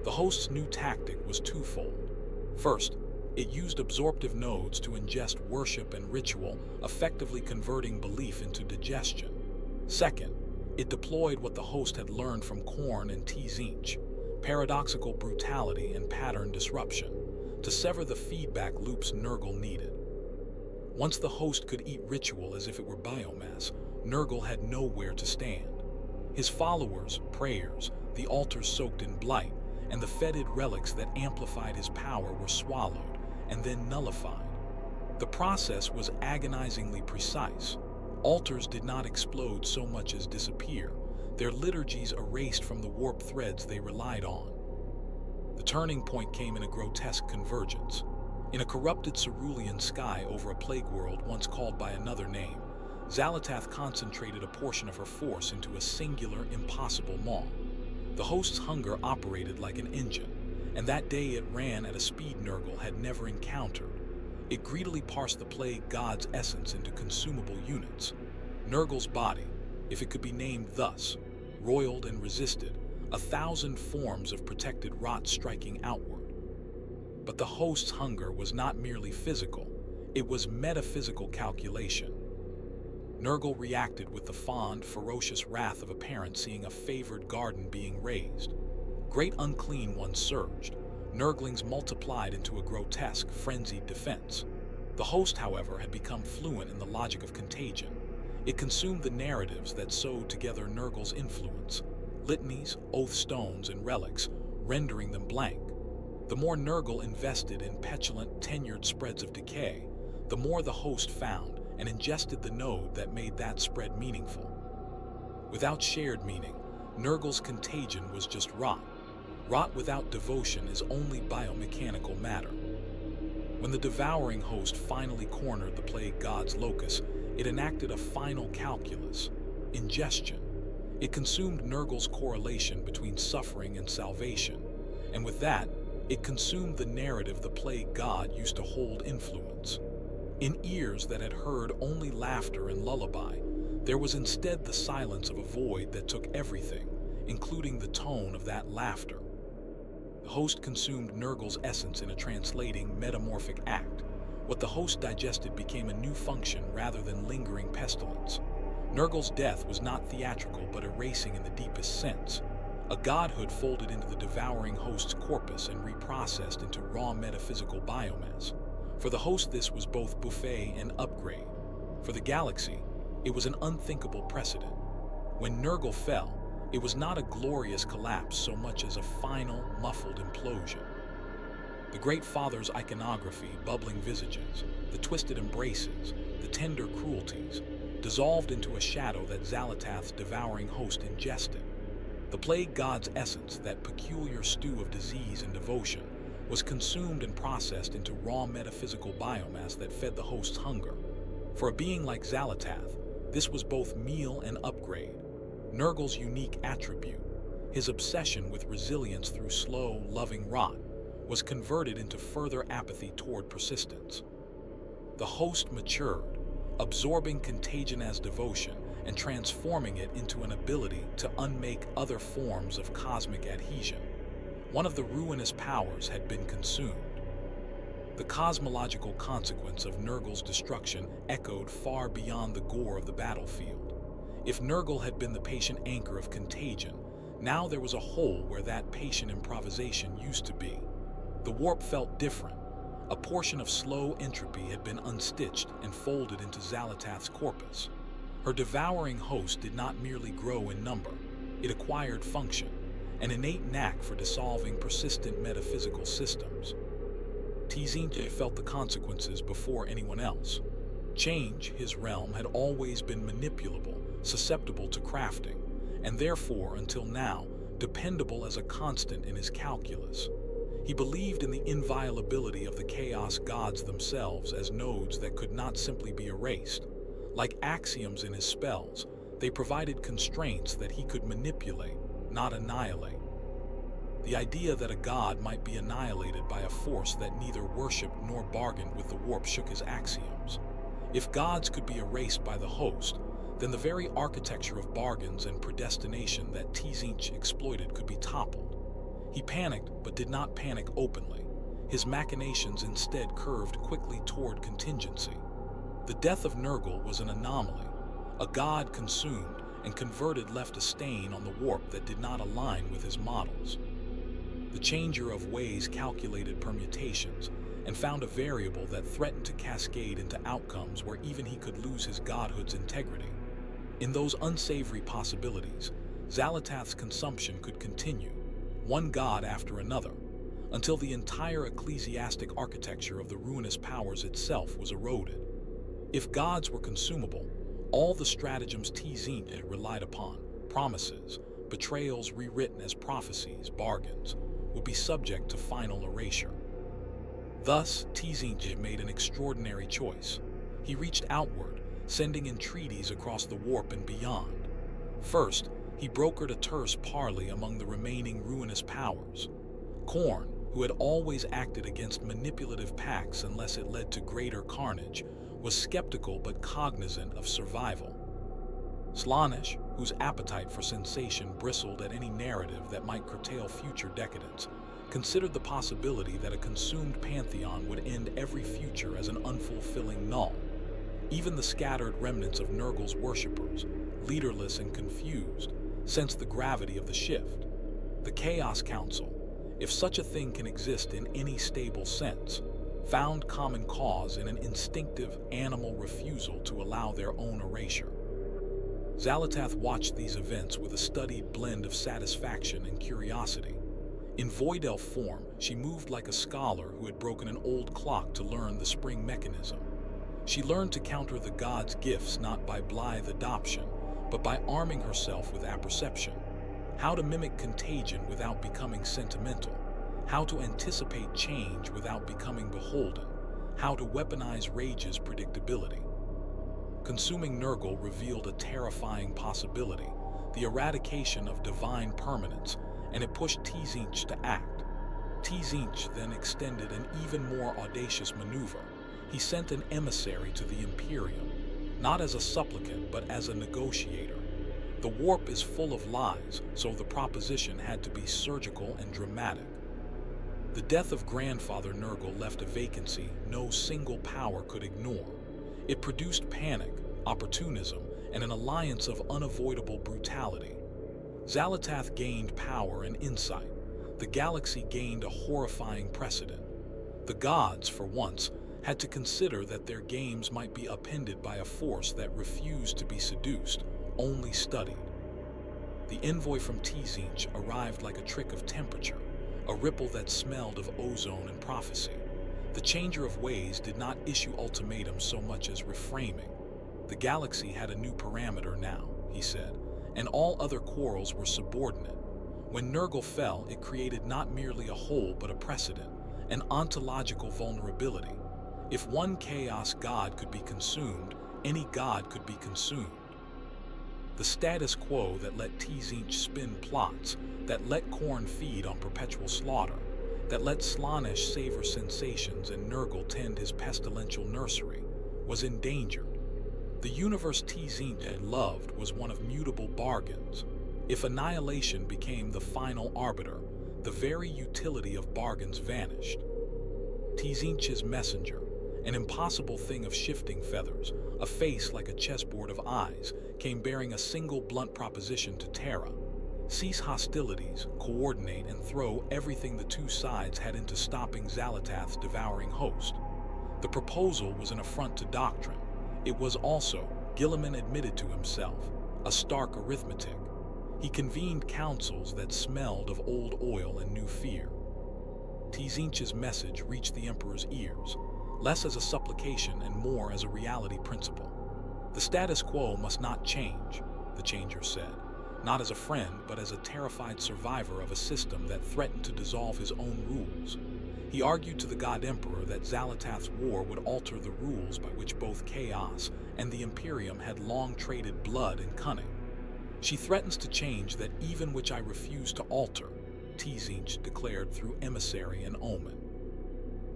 The host's new tactic was twofold. First, it used absorptive nodes to ingest worship and ritual, effectively converting belief into digestion. Second, it deployed what the host had learned from Khorne and Tzeentch, paradoxical brutality and pattern disruption, to sever the feedback loops Nurgle needed. Once the host could eat ritual as if it were biomass, Nurgle had nowhere to stand. His followers, prayers, the altars soaked in blight, and the fetid relics that amplified his power were swallowed and then nullified. The process was agonizingly precise. Altars did not explode so much as disappear, their liturgies erased from the warp threads they relied on. The turning point came in a grotesque convergence. In a corrupted cerulean sky over a plague world once called by another name, Xal'atath concentrated a portion of her force into a singular, impossible maw. The host's hunger operated like an engine, and that day it ran at a speed Nurgle had never encountered. It greedily parsed the plague god's essence into consumable units. Nurgle's body, if it could be named thus, roiled and resisted, 1,000 forms of protected rot striking outward. But the host's hunger was not merely physical, it was metaphysical calculation. Nurgle reacted with the fond, ferocious wrath of a parent seeing a favored garden being razed. Great unclean ones surged. Nurglings multiplied into a grotesque, frenzied defense. The host, however, had become fluent in the logic of contagion. It consumed the narratives that sewed together Nurgle's influence, litanies, oath stones, and relics, rendering them blank. The more Nurgle invested in petulant, tenured spreads of decay, the more the host found and ingested the node that made that spread meaningful. Without shared meaning, Nurgle's contagion was just rot. Rot without devotion is only biomechanical matter. When the devouring host finally cornered the plague god's locus, it enacted a final calculus: ingestion. It consumed Nurgle's correlation between suffering and salvation, and with that, it consumed the narrative the plague god used to hold influence. In ears that had heard only laughter and lullaby, there was instead the silence of a void that took everything, including the tone of that laughter. The host consumed Nurgle's essence in a translating, metamorphic act. What the host digested became a new function rather than lingering pestilence. Nurgle's death was not theatrical but erasing in the deepest sense. A godhood folded into the devouring host's corpus and reprocessed into raw metaphysical biomass. For the host, this was both buffet and upgrade. For the galaxy, it was an unthinkable precedent. When Nurgle fell, it was not a glorious collapse so much as a final, muffled implosion. The Great Father's iconography, bubbling visages, the twisted embraces, the tender cruelties, dissolved into a shadow that Xal'atath's devouring host ingested. The plague god's essence, that peculiar stew of disease and devotion, was consumed and processed into raw metaphysical biomass that fed the host's hunger. For a being like Xal'atath, this was both meal and upgrade. Nurgle's unique attribute, his obsession with resilience through slow, loving rot, was converted into further apathy toward persistence. The host matured, absorbing contagion as devotion and transforming it into an ability to unmake other forms of cosmic adhesion. One of the ruinous powers had been consumed. The cosmological consequence of Nurgle's destruction echoed far beyond the gore of the battlefield. If Nurgle had been the patient anchor of contagion, now there was a hole where that patient improvisation used to be. The warp felt different. A portion of slow entropy had been unstitched and folded into Xal'atath's corpus. Her devouring host did not merely grow in number, it acquired function, an innate knack for dissolving persistent metaphysical systems. Xal'atath felt the consequences before anyone else. Change, his realm, had always been manipulable, susceptible to crafting, and therefore, until now, dependable as a constant in his calculus. He believed in the inviolability of the chaos gods themselves as nodes that could not simply be erased. Like axioms in his spells, they provided constraints that he could manipulate, not annihilate. The idea that a god might be annihilated by a force that neither worshipped nor bargained with the warp shook his axioms. If gods could be erased by the host, then the very architecture of bargains and predestination that Xal'atath exploited could be toppled. He panicked, but did not panic openly. His machinations instead curved quickly toward contingency. The death of Nurgle was an anomaly. A god consumed and converted left a stain on the warp that did not align with his models. The changer of ways calculated permutations and found a variable that threatened to cascade into outcomes where even he could lose his godhood's integrity. In those unsavory possibilities, Xal'atath's consumption could continue, one god after another, until the entire ecclesiastic architecture of the ruinous powers itself was eroded. If gods were consumable, all the stratagems Xal'atath had relied upon, promises, betrayals rewritten as prophecies, bargains, would be subject to final erasure. Thus, Xal'atath made an extraordinary choice. He reached outward, sending entreaties across the warp and beyond. First, he brokered a terse parley among the remaining ruinous powers. Khorne, who had always acted against manipulative pacts unless it led to greater carnage, was skeptical but cognizant of survival. Slaanesh, whose appetite for sensation bristled at any narrative that might curtail future decadence, considered the possibility that a consumed pantheon would end every future as an unfulfilling null. Even the scattered remnants of Nurgle's worshippers, leaderless and confused, sensed the gravity of the shift. The Chaos Council, if such a thing can exist in any stable sense, found common cause in an instinctive animal refusal to allow their own erasure. Xal'atath watched these events with a studied blend of satisfaction and curiosity. In void elf form, she moved like a scholar who had broken an old clock to learn the spring mechanism. She learned to counter the gods' gifts not by blithe adoption, but by arming herself with apperception. How to mimic contagion without becoming sentimental. How to anticipate change without becoming beholden. How to weaponize rage's predictability. Consuming Nurgle revealed a terrifying possibility, the eradication of divine permanence, and it pushed Xal'atath to act. Xal'atath then extended an even more audacious maneuver. He sent an emissary to the Imperium, not as a supplicant but as a negotiator. The warp is full of lies, so the proposition had to be surgical and dramatic. The death of Grandfather Nurgle left a vacancy no single power could ignore. It produced panic, opportunism, and an alliance of unavoidable brutality. Xal'atath gained power and insight. The galaxy gained a horrifying precedent. The gods, for once, had to consider that their games might be upended by a force that refused to be seduced, only studied. The envoy from Xal'atath arrived like a trick of temperature, a ripple that smelled of ozone and prophecy. The changer of ways did not issue ultimatums so much as reframing. The galaxy had a new parameter now, he said, and all other quarrels were subordinate. When Nurgle fell, it created not merely a hole but a precedent, an ontological vulnerability. If one chaos god could be consumed, any god could be consumed. The status quo that let Xal'atath spin plots, that let Khorne feed on perpetual slaughter, that let Slaanesh savor sensations and Nurgle tend his pestilential nursery, was endangered. The universe Xal'atath had loved was one of mutable bargains. If annihilation became the final arbiter, the very utility of bargains vanished. Xal'atath's messenger, an impossible thing of shifting feathers, a face like a chessboard of eyes, came bearing a single blunt proposition to Terra. Cease hostilities, coordinate, and throw everything the two sides had into stopping Xal'atath's devouring host. The proposal was an affront to doctrine. It was also, Guilliman admitted to himself, a stark arithmetic. He convened councils that smelled of old oil and new fear. Xal'atath's message reached the Emperor's ears, less as a supplication and more as a reality principle. The status quo must not change, the changer said, not as a friend but as a terrified survivor of a system that threatened to dissolve his own rules. He argued to the God Emperor that Xal'atath's war would alter the rules by which both Chaos and the Imperium had long traded blood and cunning. She threatens to change that even which I refuse to alter, Xal'atath declared through emissary and omen.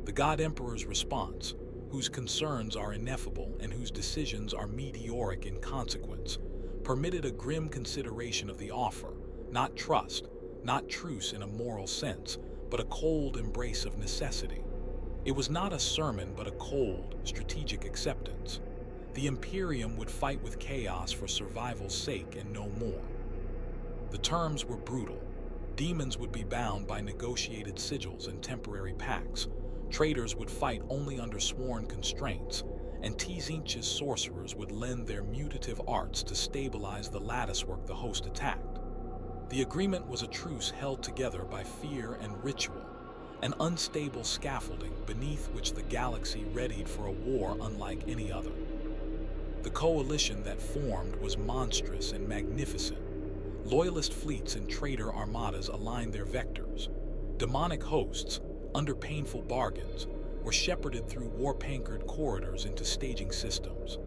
The God Emperor's response, whose concerns are ineffable and whose decisions are meteoric in consequence, permitted a grim consideration of the offer, not trust, not truce in a moral sense, but a cold embrace of necessity. It was not a sermon but a cold, strategic acceptance. The Imperium would fight with Chaos for survival's sake and no more. The terms were brutal. Demons would be bound by negotiated sigils and temporary pacts. Traitors would fight only under sworn constraints, and Xal'atath's sorcerers would lend their mutative arts to stabilize the latticework the host attacked. The agreement was a truce held together by fear and ritual, an unstable scaffolding beneath which the galaxy readied for a war unlike any other. The coalition that formed was monstrous and magnificent. Loyalist fleets and traitor armadas aligned their vectors. Demonic hosts, under painful bargains, were shepherded through warp-anchored corridors into staging systems.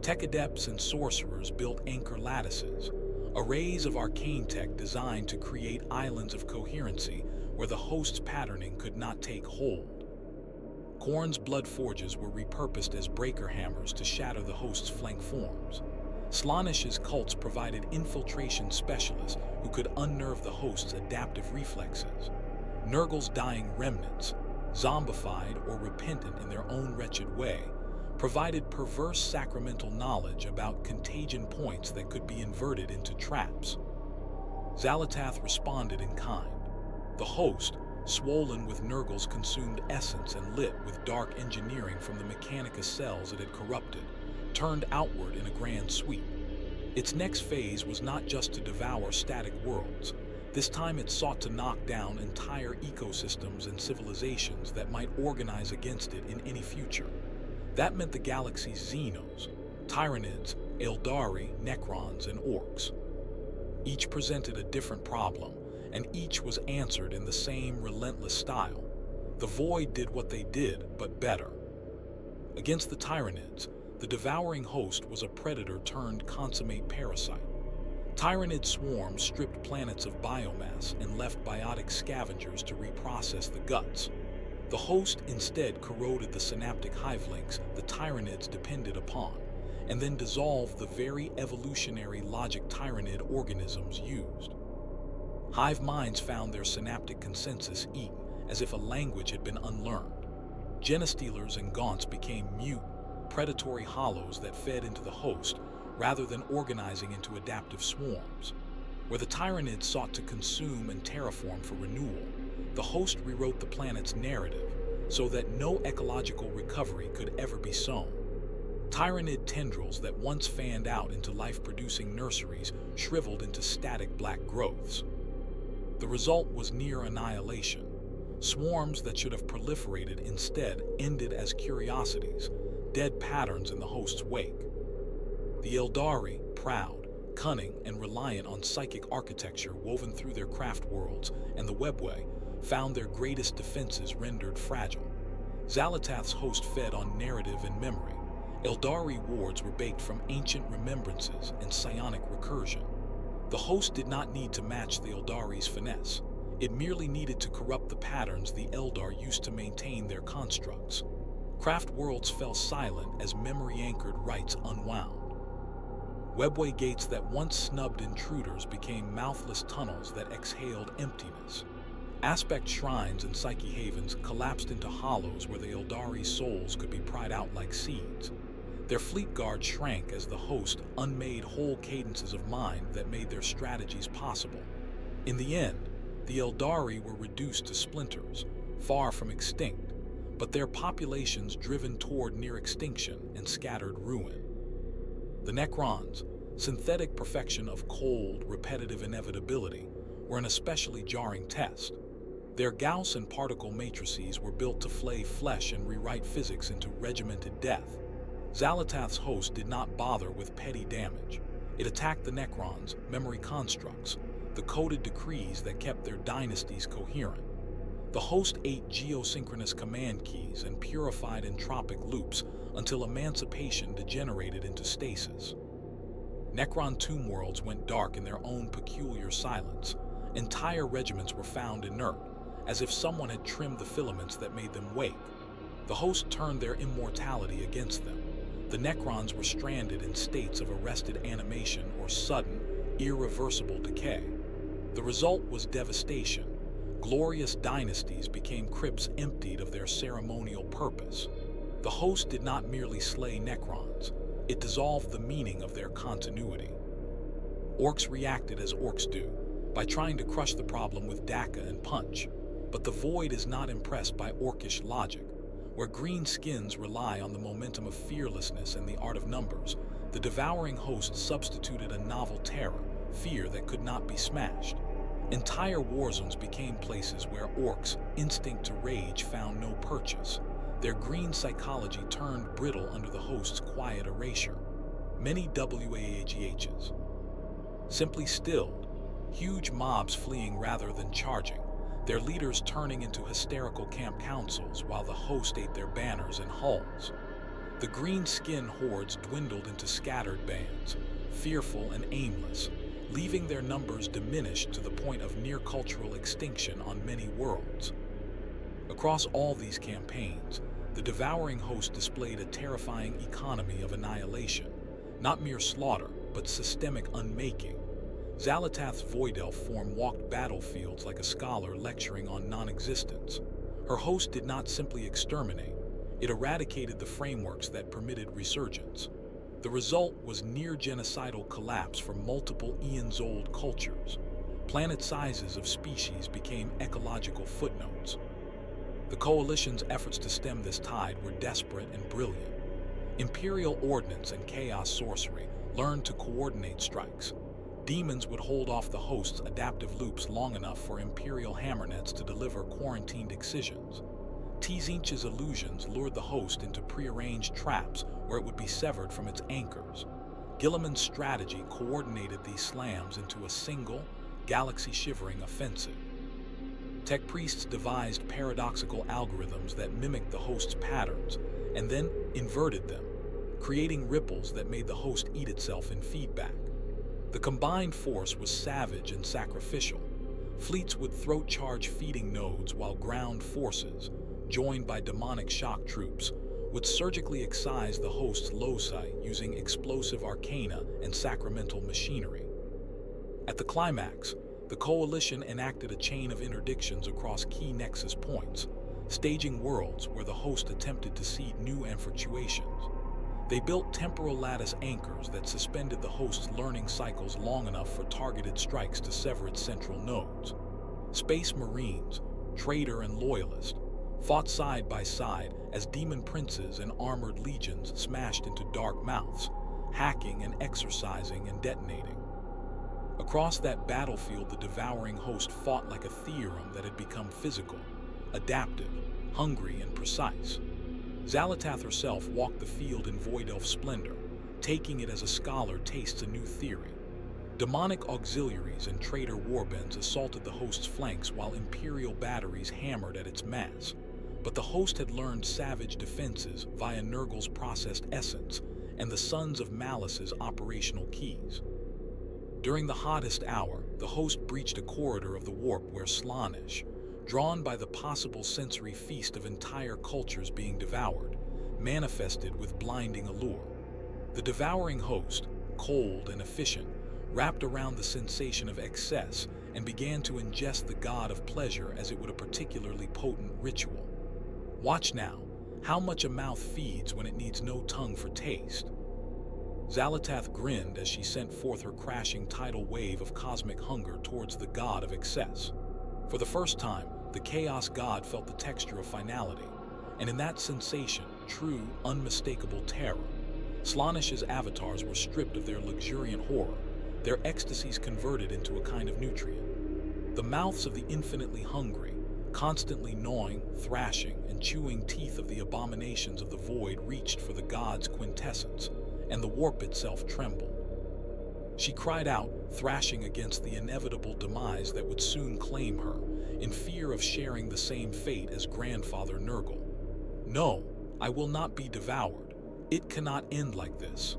Tech adepts and sorcerers built anchor lattices, arrays of arcane tech designed to create islands of coherency where the host's patterning could not take hold. Khorne's blood forges were repurposed as breaker hammers to shatter the host's flank forms. Slaanish's cults provided infiltration specialists who could unnerve the host's adaptive reflexes. Nurgle's dying remnants, zombified or repentant in their own wretched way, provided perverse sacramental knowledge about contagion points that could be inverted into traps. Xal'atath responded in kind. The host, swollen with Nurgle's consumed essence and lit with dark engineering from the Mechanica cells it had corrupted, turned outward in a grand sweep. Its next phase was not just to devour static worlds. This time it sought to knock down entire ecosystems and civilizations that might organize against it in any future. That meant the galaxy's Xenos, Tyranids, Eldari, Necrons, and Orcs. Each presented a different problem, and each was answered in the same relentless style. The Void did what they did, but better. Against the Tyranids, the devouring host was a predator turned consummate parasite. Tyranid swarms stripped planets of biomass and left biotic scavengers to reprocess the guts. The host instead corroded the synaptic hive links the Tyranids depended upon, and then dissolved the very evolutionary logic Tyranid organisms used. Hive minds found their synaptic consensus eaten, as if a language had been unlearned. Genestealers and Gaunts became mute, predatory hollows that fed into the host, rather than organizing into adaptive swarms. Where the Tyranids sought to consume and terraform for renewal, the host rewrote the planet's narrative so that no ecological recovery could ever be sown. Tyranid tendrils that once fanned out into life-producing nurseries shriveled into static black growths. The result was near annihilation. Swarms that should have proliferated instead ended as curiosities, dead patterns in the host's wake. The Eldari, proud, cunning, and reliant on psychic architecture woven through their craft worlds and the webway, found their greatest defenses rendered fragile. Xal'atath's host fed on narrative and memory. Eldari wards were baked from ancient remembrances and psionic recursion. The host did not need to match the Eldari's finesse. It merely needed to corrupt the patterns the Eldar used to maintain their constructs. Craft worlds fell silent as memory-anchored rites unwound. Webway gates that once snubbed intruders became mouthless tunnels that exhaled emptiness. Aspect shrines and psyche havens collapsed into hollows where the Eldari's souls could be pried out like seeds. Their fleet guard shrank as the host unmade whole cadences of mind that made their strategies possible. In the end, the Eldari were reduced to splinters, far from extinct, but their populations driven toward near extinction and scattered ruin. The Necrons, synthetic perfection of cold, repetitive inevitability, were an especially jarring test. Their Gauss and particle matrices were built to flay flesh and rewrite physics into regimented death. Xal'atath's host did not bother with petty damage. It attacked the Necrons' memory constructs, the coded decrees that kept their dynasties coherent. The host ate geosynchronous command keys and purified entropic loops until emancipation degenerated into stasis. Necron tomb worlds went dark in their own peculiar silence. Entire regiments were found inert, as if someone had trimmed the filaments that made them wake. The host turned their immortality against them. The Necrons were stranded in states of arrested animation or sudden, irreversible decay. The result was devastation. Glorious dynasties became crypts emptied of their ceremonial purpose. The host did not merely slay Necrons, it dissolved the meaning of their continuity. Orcs reacted as orcs do, by trying to crush the problem with Daka and punch. But the Void is not impressed by orcish logic. Where green skins rely on the momentum of fearlessness and the art of numbers, the devouring host substituted a novel terror, fear that could not be smashed. Entire war zones became places where orcs' instinct to rage found no purchase. Their green psychology turned brittle under the host's quiet erasure. Many WAGHs simply stilled, huge mobs fleeing rather than charging, their leaders turning into hysterical camp councils while the host ate their banners and hulls. The green-skin hordes dwindled into scattered bands, fearful and aimless, leaving their numbers diminished to the point of near-cultural extinction on many worlds. Across all these campaigns, the devouring host displayed a terrifying economy of annihilation, not mere slaughter, but systemic unmaking. Xal'atath's void elf form walked battlefields like a scholar lecturing on non-existence. Her host did not simply exterminate, it eradicated the frameworks that permitted resurgence. The result was near-genocidal collapse for multiple eons-old cultures. Planet sizes of species became ecological footnotes. The Coalition's efforts to stem this tide were desperate and brilliant. Imperial ordnance and chaos sorcery learned to coordinate strikes. Demons would hold off the host's adaptive loops long enough for Imperial hammernets to deliver quarantined excisions. Tzeentch's illusions lured the host into prearranged traps where it would be severed from its anchors. Guilliman's strategy coordinated these slams into a single, galaxy-shivering offensive. Tech priests devised paradoxical algorithms that mimicked the host's patterns and then inverted them, creating ripples that made the host eat itself in feedback. The combined force was savage and sacrificial. Fleets would throat-charge feeding nodes while ground forces, joined by demonic shock troops, would surgically excise the host's loci using explosive arcana and sacramental machinery. At the climax, the Coalition enacted a chain of interdictions across key nexus points, staging worlds where the host attempted to seed new infatuations. They built temporal lattice anchors that suspended the host's learning cycles long enough for targeted strikes to sever its central nodes. Space Marines, traitor and loyalist, fought side by side as demon princes and armored legions smashed into dark mouths, hacking and exorcising and detonating. Across that battlefield, the devouring host fought like a theorem that had become physical, adaptive, hungry, and precise. Xal'atath herself walked the field in void elf splendor, taking it as a scholar tastes a new theory. Demonic auxiliaries and traitor warbands assaulted the host's flanks while Imperial batteries hammered at its mass. But the host had learned savage defenses via Nurgle's processed essence and the Sons of Malice's operational keys. During the hottest hour, the host breached a corridor of the warp where Slaanesh, drawn by the possible sensory feast of entire cultures being devoured, manifested with blinding allure. The devouring host, cold and efficient, wrapped around the sensation of excess and began to ingest the god of pleasure as it would a particularly potent ritual. Watch now, how much a mouth feeds when it needs no tongue for taste. Xal'atath grinned as she sent forth her crashing tidal wave of cosmic hunger towards the god of excess. For the first time, the Chaos God felt the texture of finality, and in that sensation, true, unmistakable terror. Slaanesh's avatars were stripped of their luxuriant horror, their ecstasies converted into a kind of nutrient. The mouths of the infinitely hungry, constantly gnawing, thrashing, and chewing teeth of the abominations of the void reached for the god's quintessence, and the warp itself trembled. She cried out, thrashing against the inevitable demise that would soon claim her, in fear of sharing the same fate as grandfather Nurgle. No, I will not be devoured. It cannot end like this.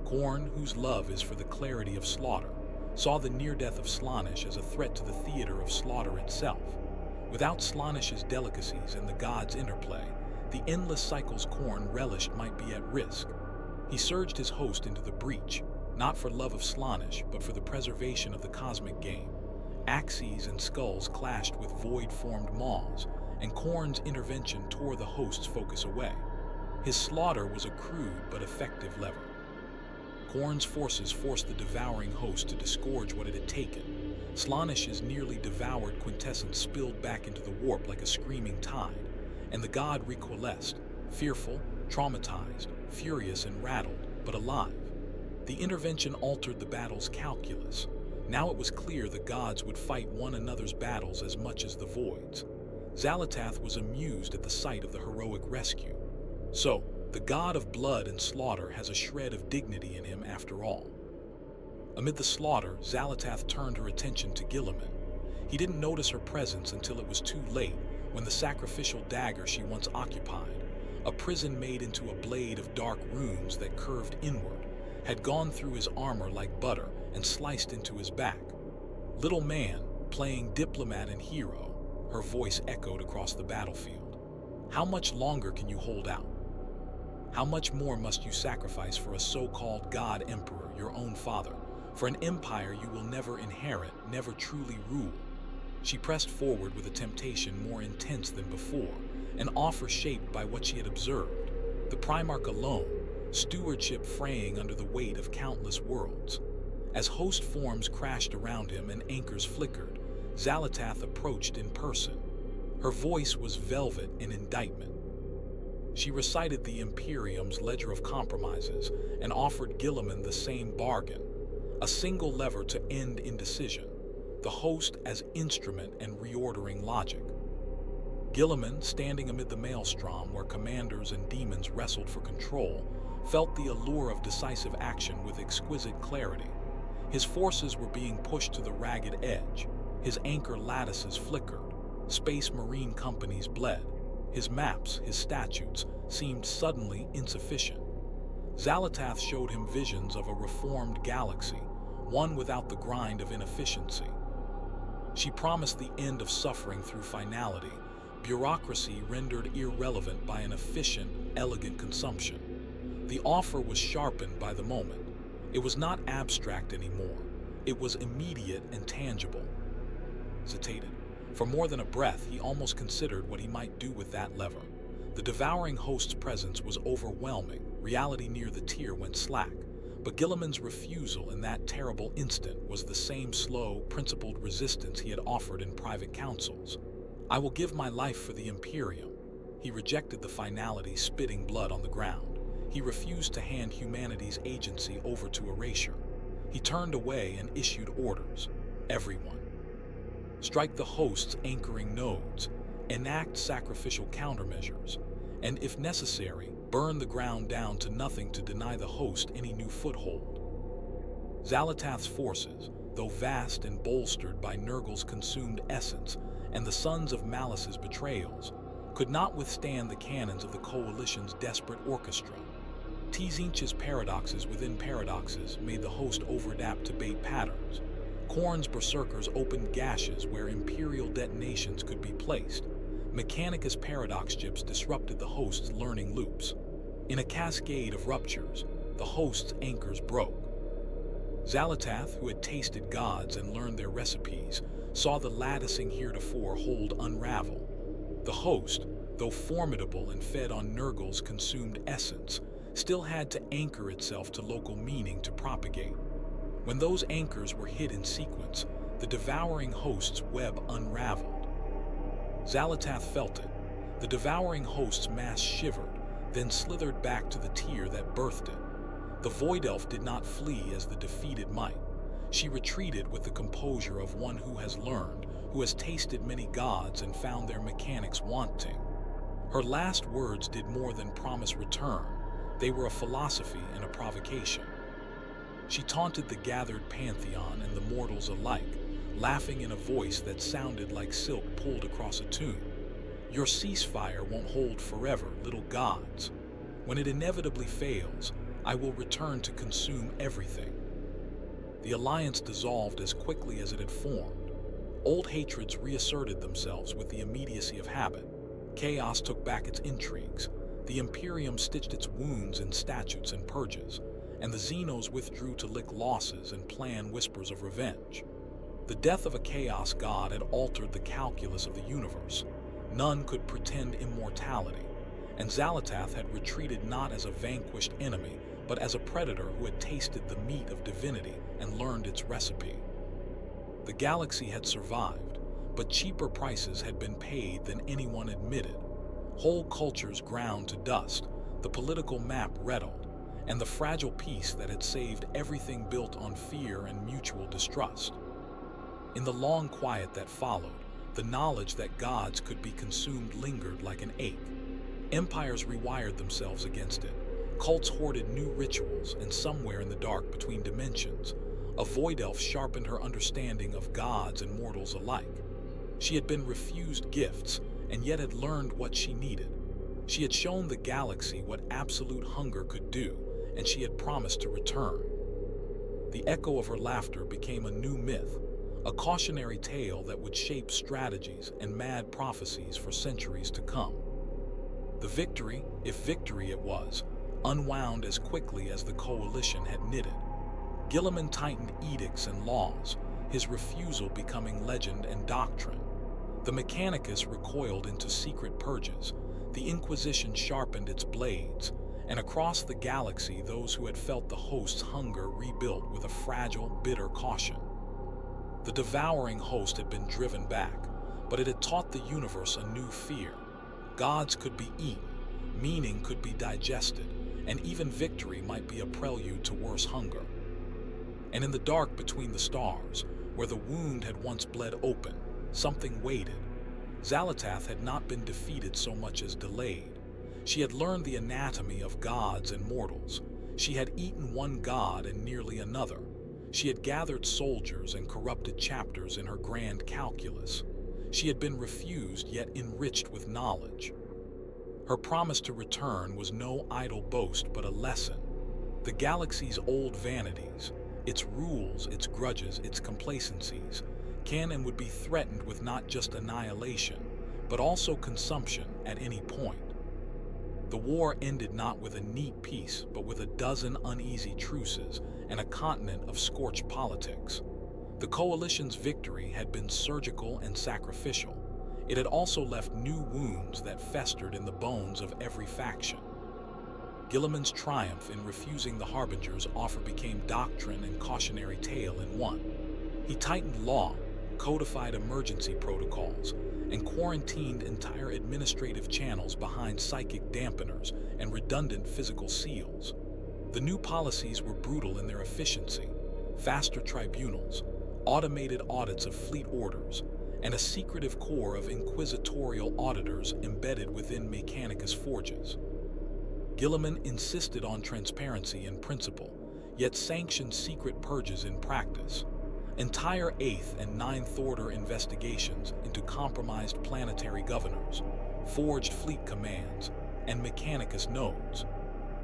Khorne, whose love is for the clarity of slaughter, saw the near-death of Slaanesh as a threat to the theater of slaughter itself. Without Slaanesh's delicacies and the god's interplay, the endless cycles Khorne relished might be at risk. He surged his host into the breach, not for love of Slaanesh, but for the preservation of the cosmic game. Axes and skulls clashed with void-formed maws, and Khorne's intervention tore the host's focus away. His slaughter was a crude but effective lever. Khorne's forces forced the devouring host to disgorge what it had taken. Slaanesh's nearly devoured quintessence spilled back into the warp like a screaming tide, and the god recoalesced, fearful, traumatized, furious and rattled, but alive. The intervention altered the battle's calculus. Now it was clear the gods would fight one another's battles as much as the voids. Xal'atath was amused at the sight of the heroic rescue. So, the god of blood and slaughter has a shred of dignity in him after all. Amid the slaughter, Xal'atath turned her attention to Guilliman. He didn't notice her presence until it was too late, when the sacrificial dagger she once occupied, a prison made into a blade of dark runes that curved inward, had gone through his armor like butter and sliced into his back. Little man, playing diplomat and hero, her voice echoed across the battlefield. How much longer can you hold out? How much more must you sacrifice for a so-called god emperor, your own father, for an empire you will never inherit, never truly rule? She pressed forward with a temptation more intense than before, an offer shaped by what she had observed. The Primarch alone, stewardship fraying under the weight of countless worlds. As host forms crashed around him and anchors flickered, Xal'atath approached in person. Her voice was velvet in indictment. She recited the Imperium's ledger of compromises and offered Guilliman the same bargain, a single lever to end indecision, the host as instrument and reordering logic. Guilliman, standing amid the maelstrom where commanders and demons wrestled for control, felt the allure of decisive action with exquisite clarity. His forces were being pushed to the ragged edge. His anchor lattices flickered. Space Marine companies bled. His maps, his statutes, seemed suddenly insufficient. Xal'atath showed him visions of a reformed galaxy, one without the grind of inefficiency. She promised the end of suffering through finality, bureaucracy rendered irrelevant by an efficient, elegant consumption. The offer was sharpened by the moment. It was not abstract anymore. It was immediate and tangible. Hesitated. For more than a breath, he almost considered what he might do with that lever. The devouring host's presence was overwhelming. Reality near the tier went slack. But Guilliman's refusal in that terrible instant was the same slow, principled resistance he had offered in private councils. I will give my life for the Imperium. He rejected the finality, spitting blood on the ground. He refused to hand humanity's agency over to erasure. He turned away and issued orders. Everyone. Strike the host's anchoring nodes, enact sacrificial countermeasures, and if necessary, burn the ground down to nothing to deny the host any new foothold. Xal'atath's forces, though vast and bolstered by Nurgle's consumed essence and the Sons of Malice's betrayals, could not withstand the cannons of the Coalition's desperate orchestra. Tzeentch's paradoxes within paradoxes made the host overadapt to bait patterns. Khorne's berserkers opened gashes where Imperial detonations could be placed. Mechanicus paradox chips disrupted the host's learning loops. In a cascade of ruptures, the host's anchors broke. Xal'atath, who had tasted gods and learned their recipes, saw the latticing heretofore hold unravel. The host, though formidable and fed on Nurgle's consumed essence, still had to anchor itself to local meaning to propagate. When those anchors were hit in sequence, the devouring host's web unraveled. Xal'atath felt it. The devouring host's mass shivered, then slithered back to the tier that birthed it. The Void Elf did not flee as the defeated might. She retreated with the composure of one who has learned, who has tasted many gods and found their mechanics wanting. Her last words did more than promise return. They were a philosophy and a provocation. She taunted the gathered pantheon and the mortals alike, laughing in a voice that sounded like silk pulled across a tune. Your ceasefire won't hold forever, little gods. When it inevitably fails, I will return to consume everything. The alliance dissolved as quickly as it had formed. Old hatreds reasserted themselves with the immediacy of habit. Chaos took back its intrigues. The Imperium stitched its wounds in statutes and purges, and the Xenos withdrew to lick losses and plan whispers of revenge. The death of a chaos god had altered the calculus of the universe. None could pretend immortality, and Xal'atath had retreated not as a vanquished enemy, but as a predator who had tasted the meat of divinity and learned its recipe. The galaxy had survived, but cheaper prices had been paid than anyone admitted. Whole cultures ground to dust, the political map redoled, and the fragile peace that had saved everything built on fear and mutual distrust. In the long quiet that followed, the knowledge that gods could be consumed lingered like an ache. Empires rewired themselves against it. Cults hoarded new rituals, and somewhere in the dark between dimensions, a void elf sharpened her understanding of gods and mortals alike. She had been refused gifts, and yet had learned what she needed. She had shown the galaxy what absolute hunger could do, and she had promised to return. The echo of her laughter became a new myth, a cautionary tale that would shape strategies and mad prophecies for centuries to come. The victory, if victory it was, unwound as quickly as the coalition had knitted. Guilliman tightened edicts and laws, his refusal becoming legend and doctrine. The Mechanicus recoiled into secret purges, the Inquisition sharpened its blades, and across the galaxy those who had felt the host's hunger rebuilt with a fragile, bitter caution. The devouring host had been driven back, but it had taught the universe a new fear. Gods could be eaten, meaning could be digested, and even victory might be a prelude to worse hunger. And in the dark between the stars, where the wound had once bled open, something waited. Xal'atath had not been defeated so much as delayed. She had learned the anatomy of gods and mortals. She had eaten one god and nearly another. She had gathered soldiers and corrupted chapters in her grand calculus. She had been refused yet enriched with knowledge. Her promise to return was no idle boast but a lesson. The galaxy's old vanities, its rules, its grudges, its complacencies, can and would be threatened with not just annihilation, but also consumption at any point. The war ended not with a neat peace, but with a dozen uneasy truces and a continent of scorched politics. The coalition's victory had been surgical and sacrificial. It had also left new wounds that festered in the bones of every faction. Guilliman's triumph in refusing the Harbinger's offer became doctrine and cautionary tale in one. He tightened law, codified emergency protocols, and quarantined entire administrative channels behind psychic dampeners and redundant physical seals. The new policies were brutal in their efficiency: faster tribunals, automated audits of fleet orders, and a secretive core of inquisitorial auditors embedded within Mechanicus forges. Guilliman insisted on transparency in principle, yet sanctioned secret purges in practice. Entire 8th and 9th Order investigations into compromised planetary governors, forged fleet commands, and Mechanicus nodes.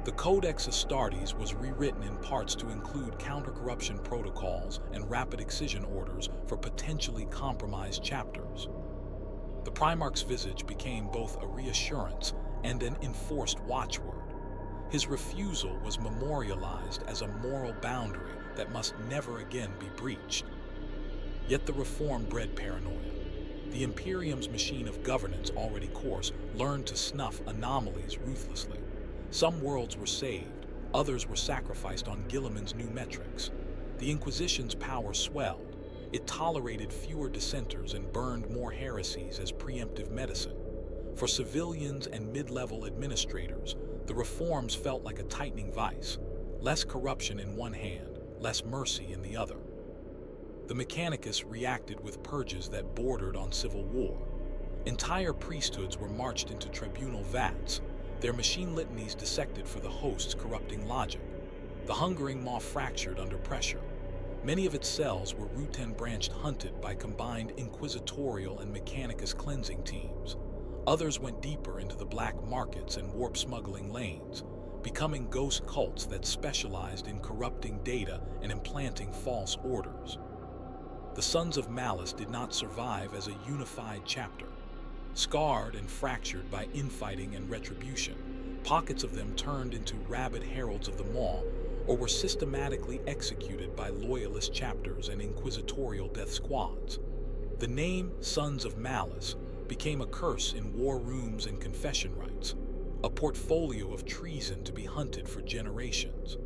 The Codex Astartes was rewritten in parts to include counter-corruption protocols and rapid excision orders for potentially compromised chapters. The Primarch's visage became both a reassurance and an enforced watchword. His refusal was memorialized as a moral boundary that must never again be breached. Yet the reform bred paranoia. The Imperium's machine of governance, already coarse, learned to snuff anomalies ruthlessly. Some worlds were saved, others were sacrificed on Guilliman's new metrics. The Inquisition's power swelled. It tolerated fewer dissenters and burned more heresies as preemptive medicine. For civilians and mid-level administrators, the reforms felt like a tightening vice. Less corruption in one hand, less mercy in the other. The Mechanicus reacted with purges that bordered on civil war. Entire priesthoods were marched into tribunal vats, their machine litanies dissected for the host's corrupting logic. The hungering maw fractured under pressure. Many of its cells were root and branched hunted by combined inquisitorial and Mechanicus cleansing teams. Others went deeper into the black markets and warp smuggling lanes, becoming ghost cults that specialized in corrupting data and implanting false orders. The Sons of Malice did not survive as a unified chapter. Scarred and fractured by infighting and retribution, pockets of them turned into rabid heralds of the Maw or were systematically executed by loyalist chapters and inquisitorial death squads. The name Sons of Malice became a curse in war rooms and confession rites, a portfolio of treason to be hunted for generations.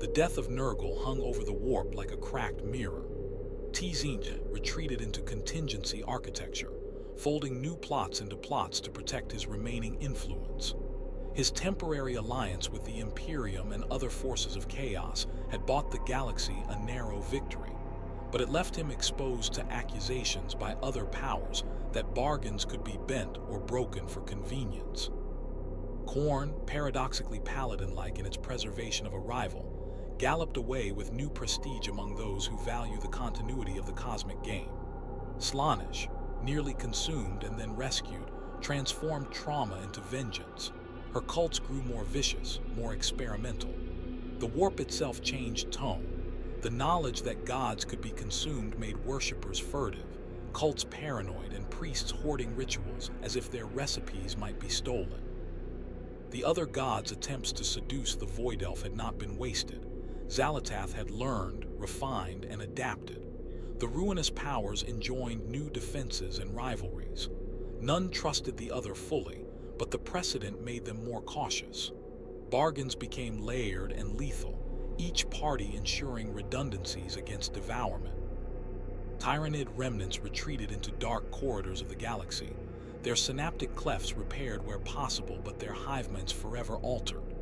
The death of Nurgle hung over the warp like a cracked mirror. Tzint retreated into contingency architecture, folding new plots into plots to protect his remaining influence. His temporary alliance with the Imperium and other forces of chaos had bought the galaxy a narrow victory, but it left him exposed to accusations by other powers that bargains could be bent or broken for convenience. Khorne, paradoxically paladin-like in its preservation of a rival, galloped away with new prestige among those who value the continuity of the cosmic game. Slaanesh, nearly consumed and then rescued, transformed trauma into vengeance. Her cults grew more vicious, more experimental. The warp itself changed tone. The knowledge that gods could be consumed made worshippers furtive, cults paranoid, and priests hoarding rituals as if their recipes might be stolen. The other gods' attempts to seduce the Void Elf had not been wasted. Xal'atath had learned, refined, and adapted. The ruinous powers enjoined new defenses and rivalries. None trusted the other fully, but the precedent made them more cautious. Bargains became layered and lethal, each party ensuring redundancies against devourment. Tyrannid remnants retreated into dark corridors of the galaxy, their synaptic clefts repaired where possible but their hivements forever altered.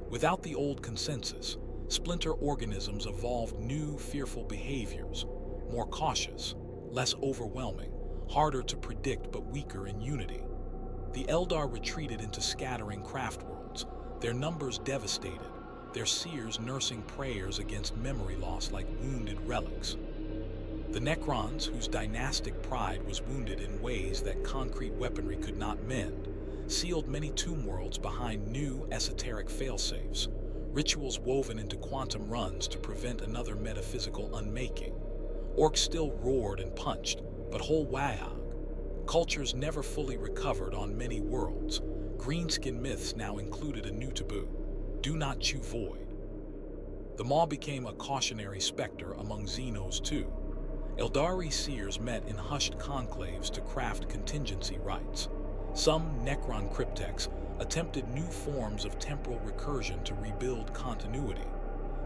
Without the old consensus, splinter organisms evolved new, fearful behaviors, more cautious, less overwhelming, harder to predict but weaker in unity. The Eldar retreated into scattering craft worlds, their numbers devastated, their seers nursing prayers against memory loss like wounded relics. The Necrons, whose dynastic pride was wounded in ways that concrete weaponry could not mend, sealed many tomb worlds behind new, esoteric failsafes, rituals woven into quantum runs to prevent another metaphysical unmaking. Orcs still roared and punched, but whole Wayag. Cultures never fully recovered on many worlds. Greenskin myths now included a new taboo: do not chew void. The Maw became a cautionary specter among Xenos too. Eldari seers met in hushed conclaves to craft contingency rites. Some Necron cryptex attempted new forms of temporal recursion to rebuild continuity.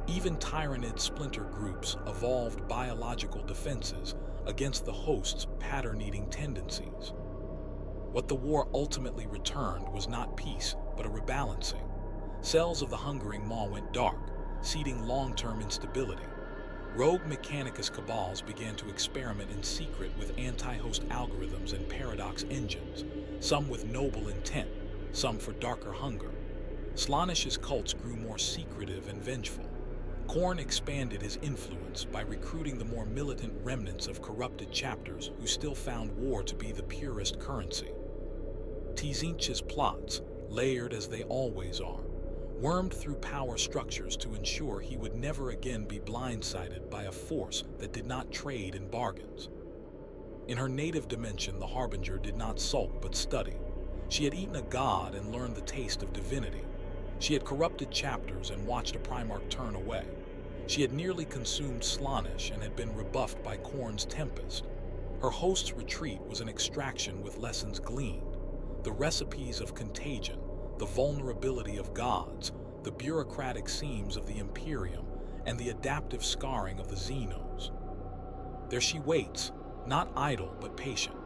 Even Tyrannid splinter groups evolved biological defenses against the host's pattern-eating tendencies. What the war ultimately returned was not peace, but a rebalancing. Cells of the hungering Maw went dark, seeding long-term instability. Rogue Mechanicus cabals began to experiment in secret with anti-host algorithms and paradox engines, some with noble intent, some for darker hunger. Slaanesh's cults grew more secretive and vengeful. Khorne expanded his influence by recruiting the more militant remnants of corrupted chapters who still found war to be the purest currency. Tzeentch's plots, layered as they always are, wormed through power structures to ensure he would never again be blindsided by a force that did not trade in bargains. In her native dimension, the Harbinger did not sulk but study. She had eaten a god and learned the taste of divinity. She had corrupted chapters and watched a Primarch turn away. She had nearly consumed Slaanesh and had been rebuffed by Khorne's Tempest. Her host's retreat was an extraction with lessons gleaned. The recipes of contagion, the vulnerability of gods, the bureaucratic seams of the Imperium, and the adaptive scarring of the Xenos. There she waits, not idle but patient.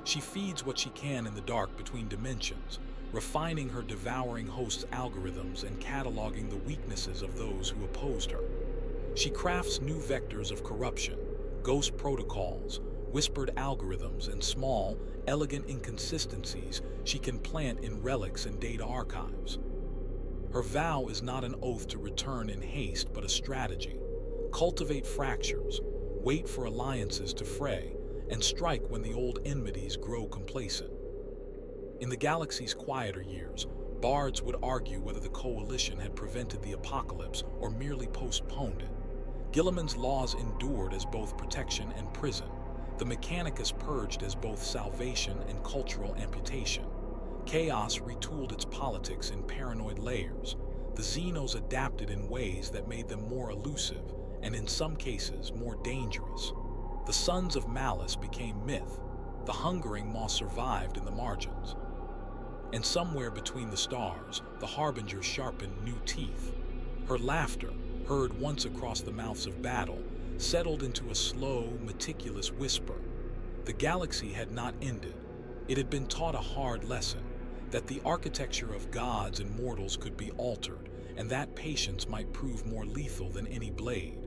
She feeds what she can in the dark between dimensions, refining her devouring host's algorithms and cataloging the weaknesses of those who opposed her. She crafts new vectors of corruption, ghost protocols, whispered algorithms, and small, elegant inconsistencies she can plant in relics and data archives. Her vow is not an oath to return in haste, but a strategy. Cultivate fractures, wait for alliances to fray, and strike when the old enmities grow complacent. In the galaxy's quieter years, bards would argue whether the coalition had prevented the apocalypse or merely postponed it. Gilliman's laws endured as both protection and prison. The Mechanicus purged as both salvation and cultural amputation. Chaos retooled its politics in paranoid layers. The Xenos adapted in ways that made them more elusive, and in some cases more dangerous. The Sons of Malice became myth. The hungering Maw survived in the margins. And somewhere between the stars, the Harbinger sharpened new teeth. Her laughter, heard once across the mouths of battle, settled into a slow, meticulous whisper. The galaxy had not ended. It had been taught a hard lesson. that the architecture of gods and mortals could be altered, and that patience might prove more lethal than any blade.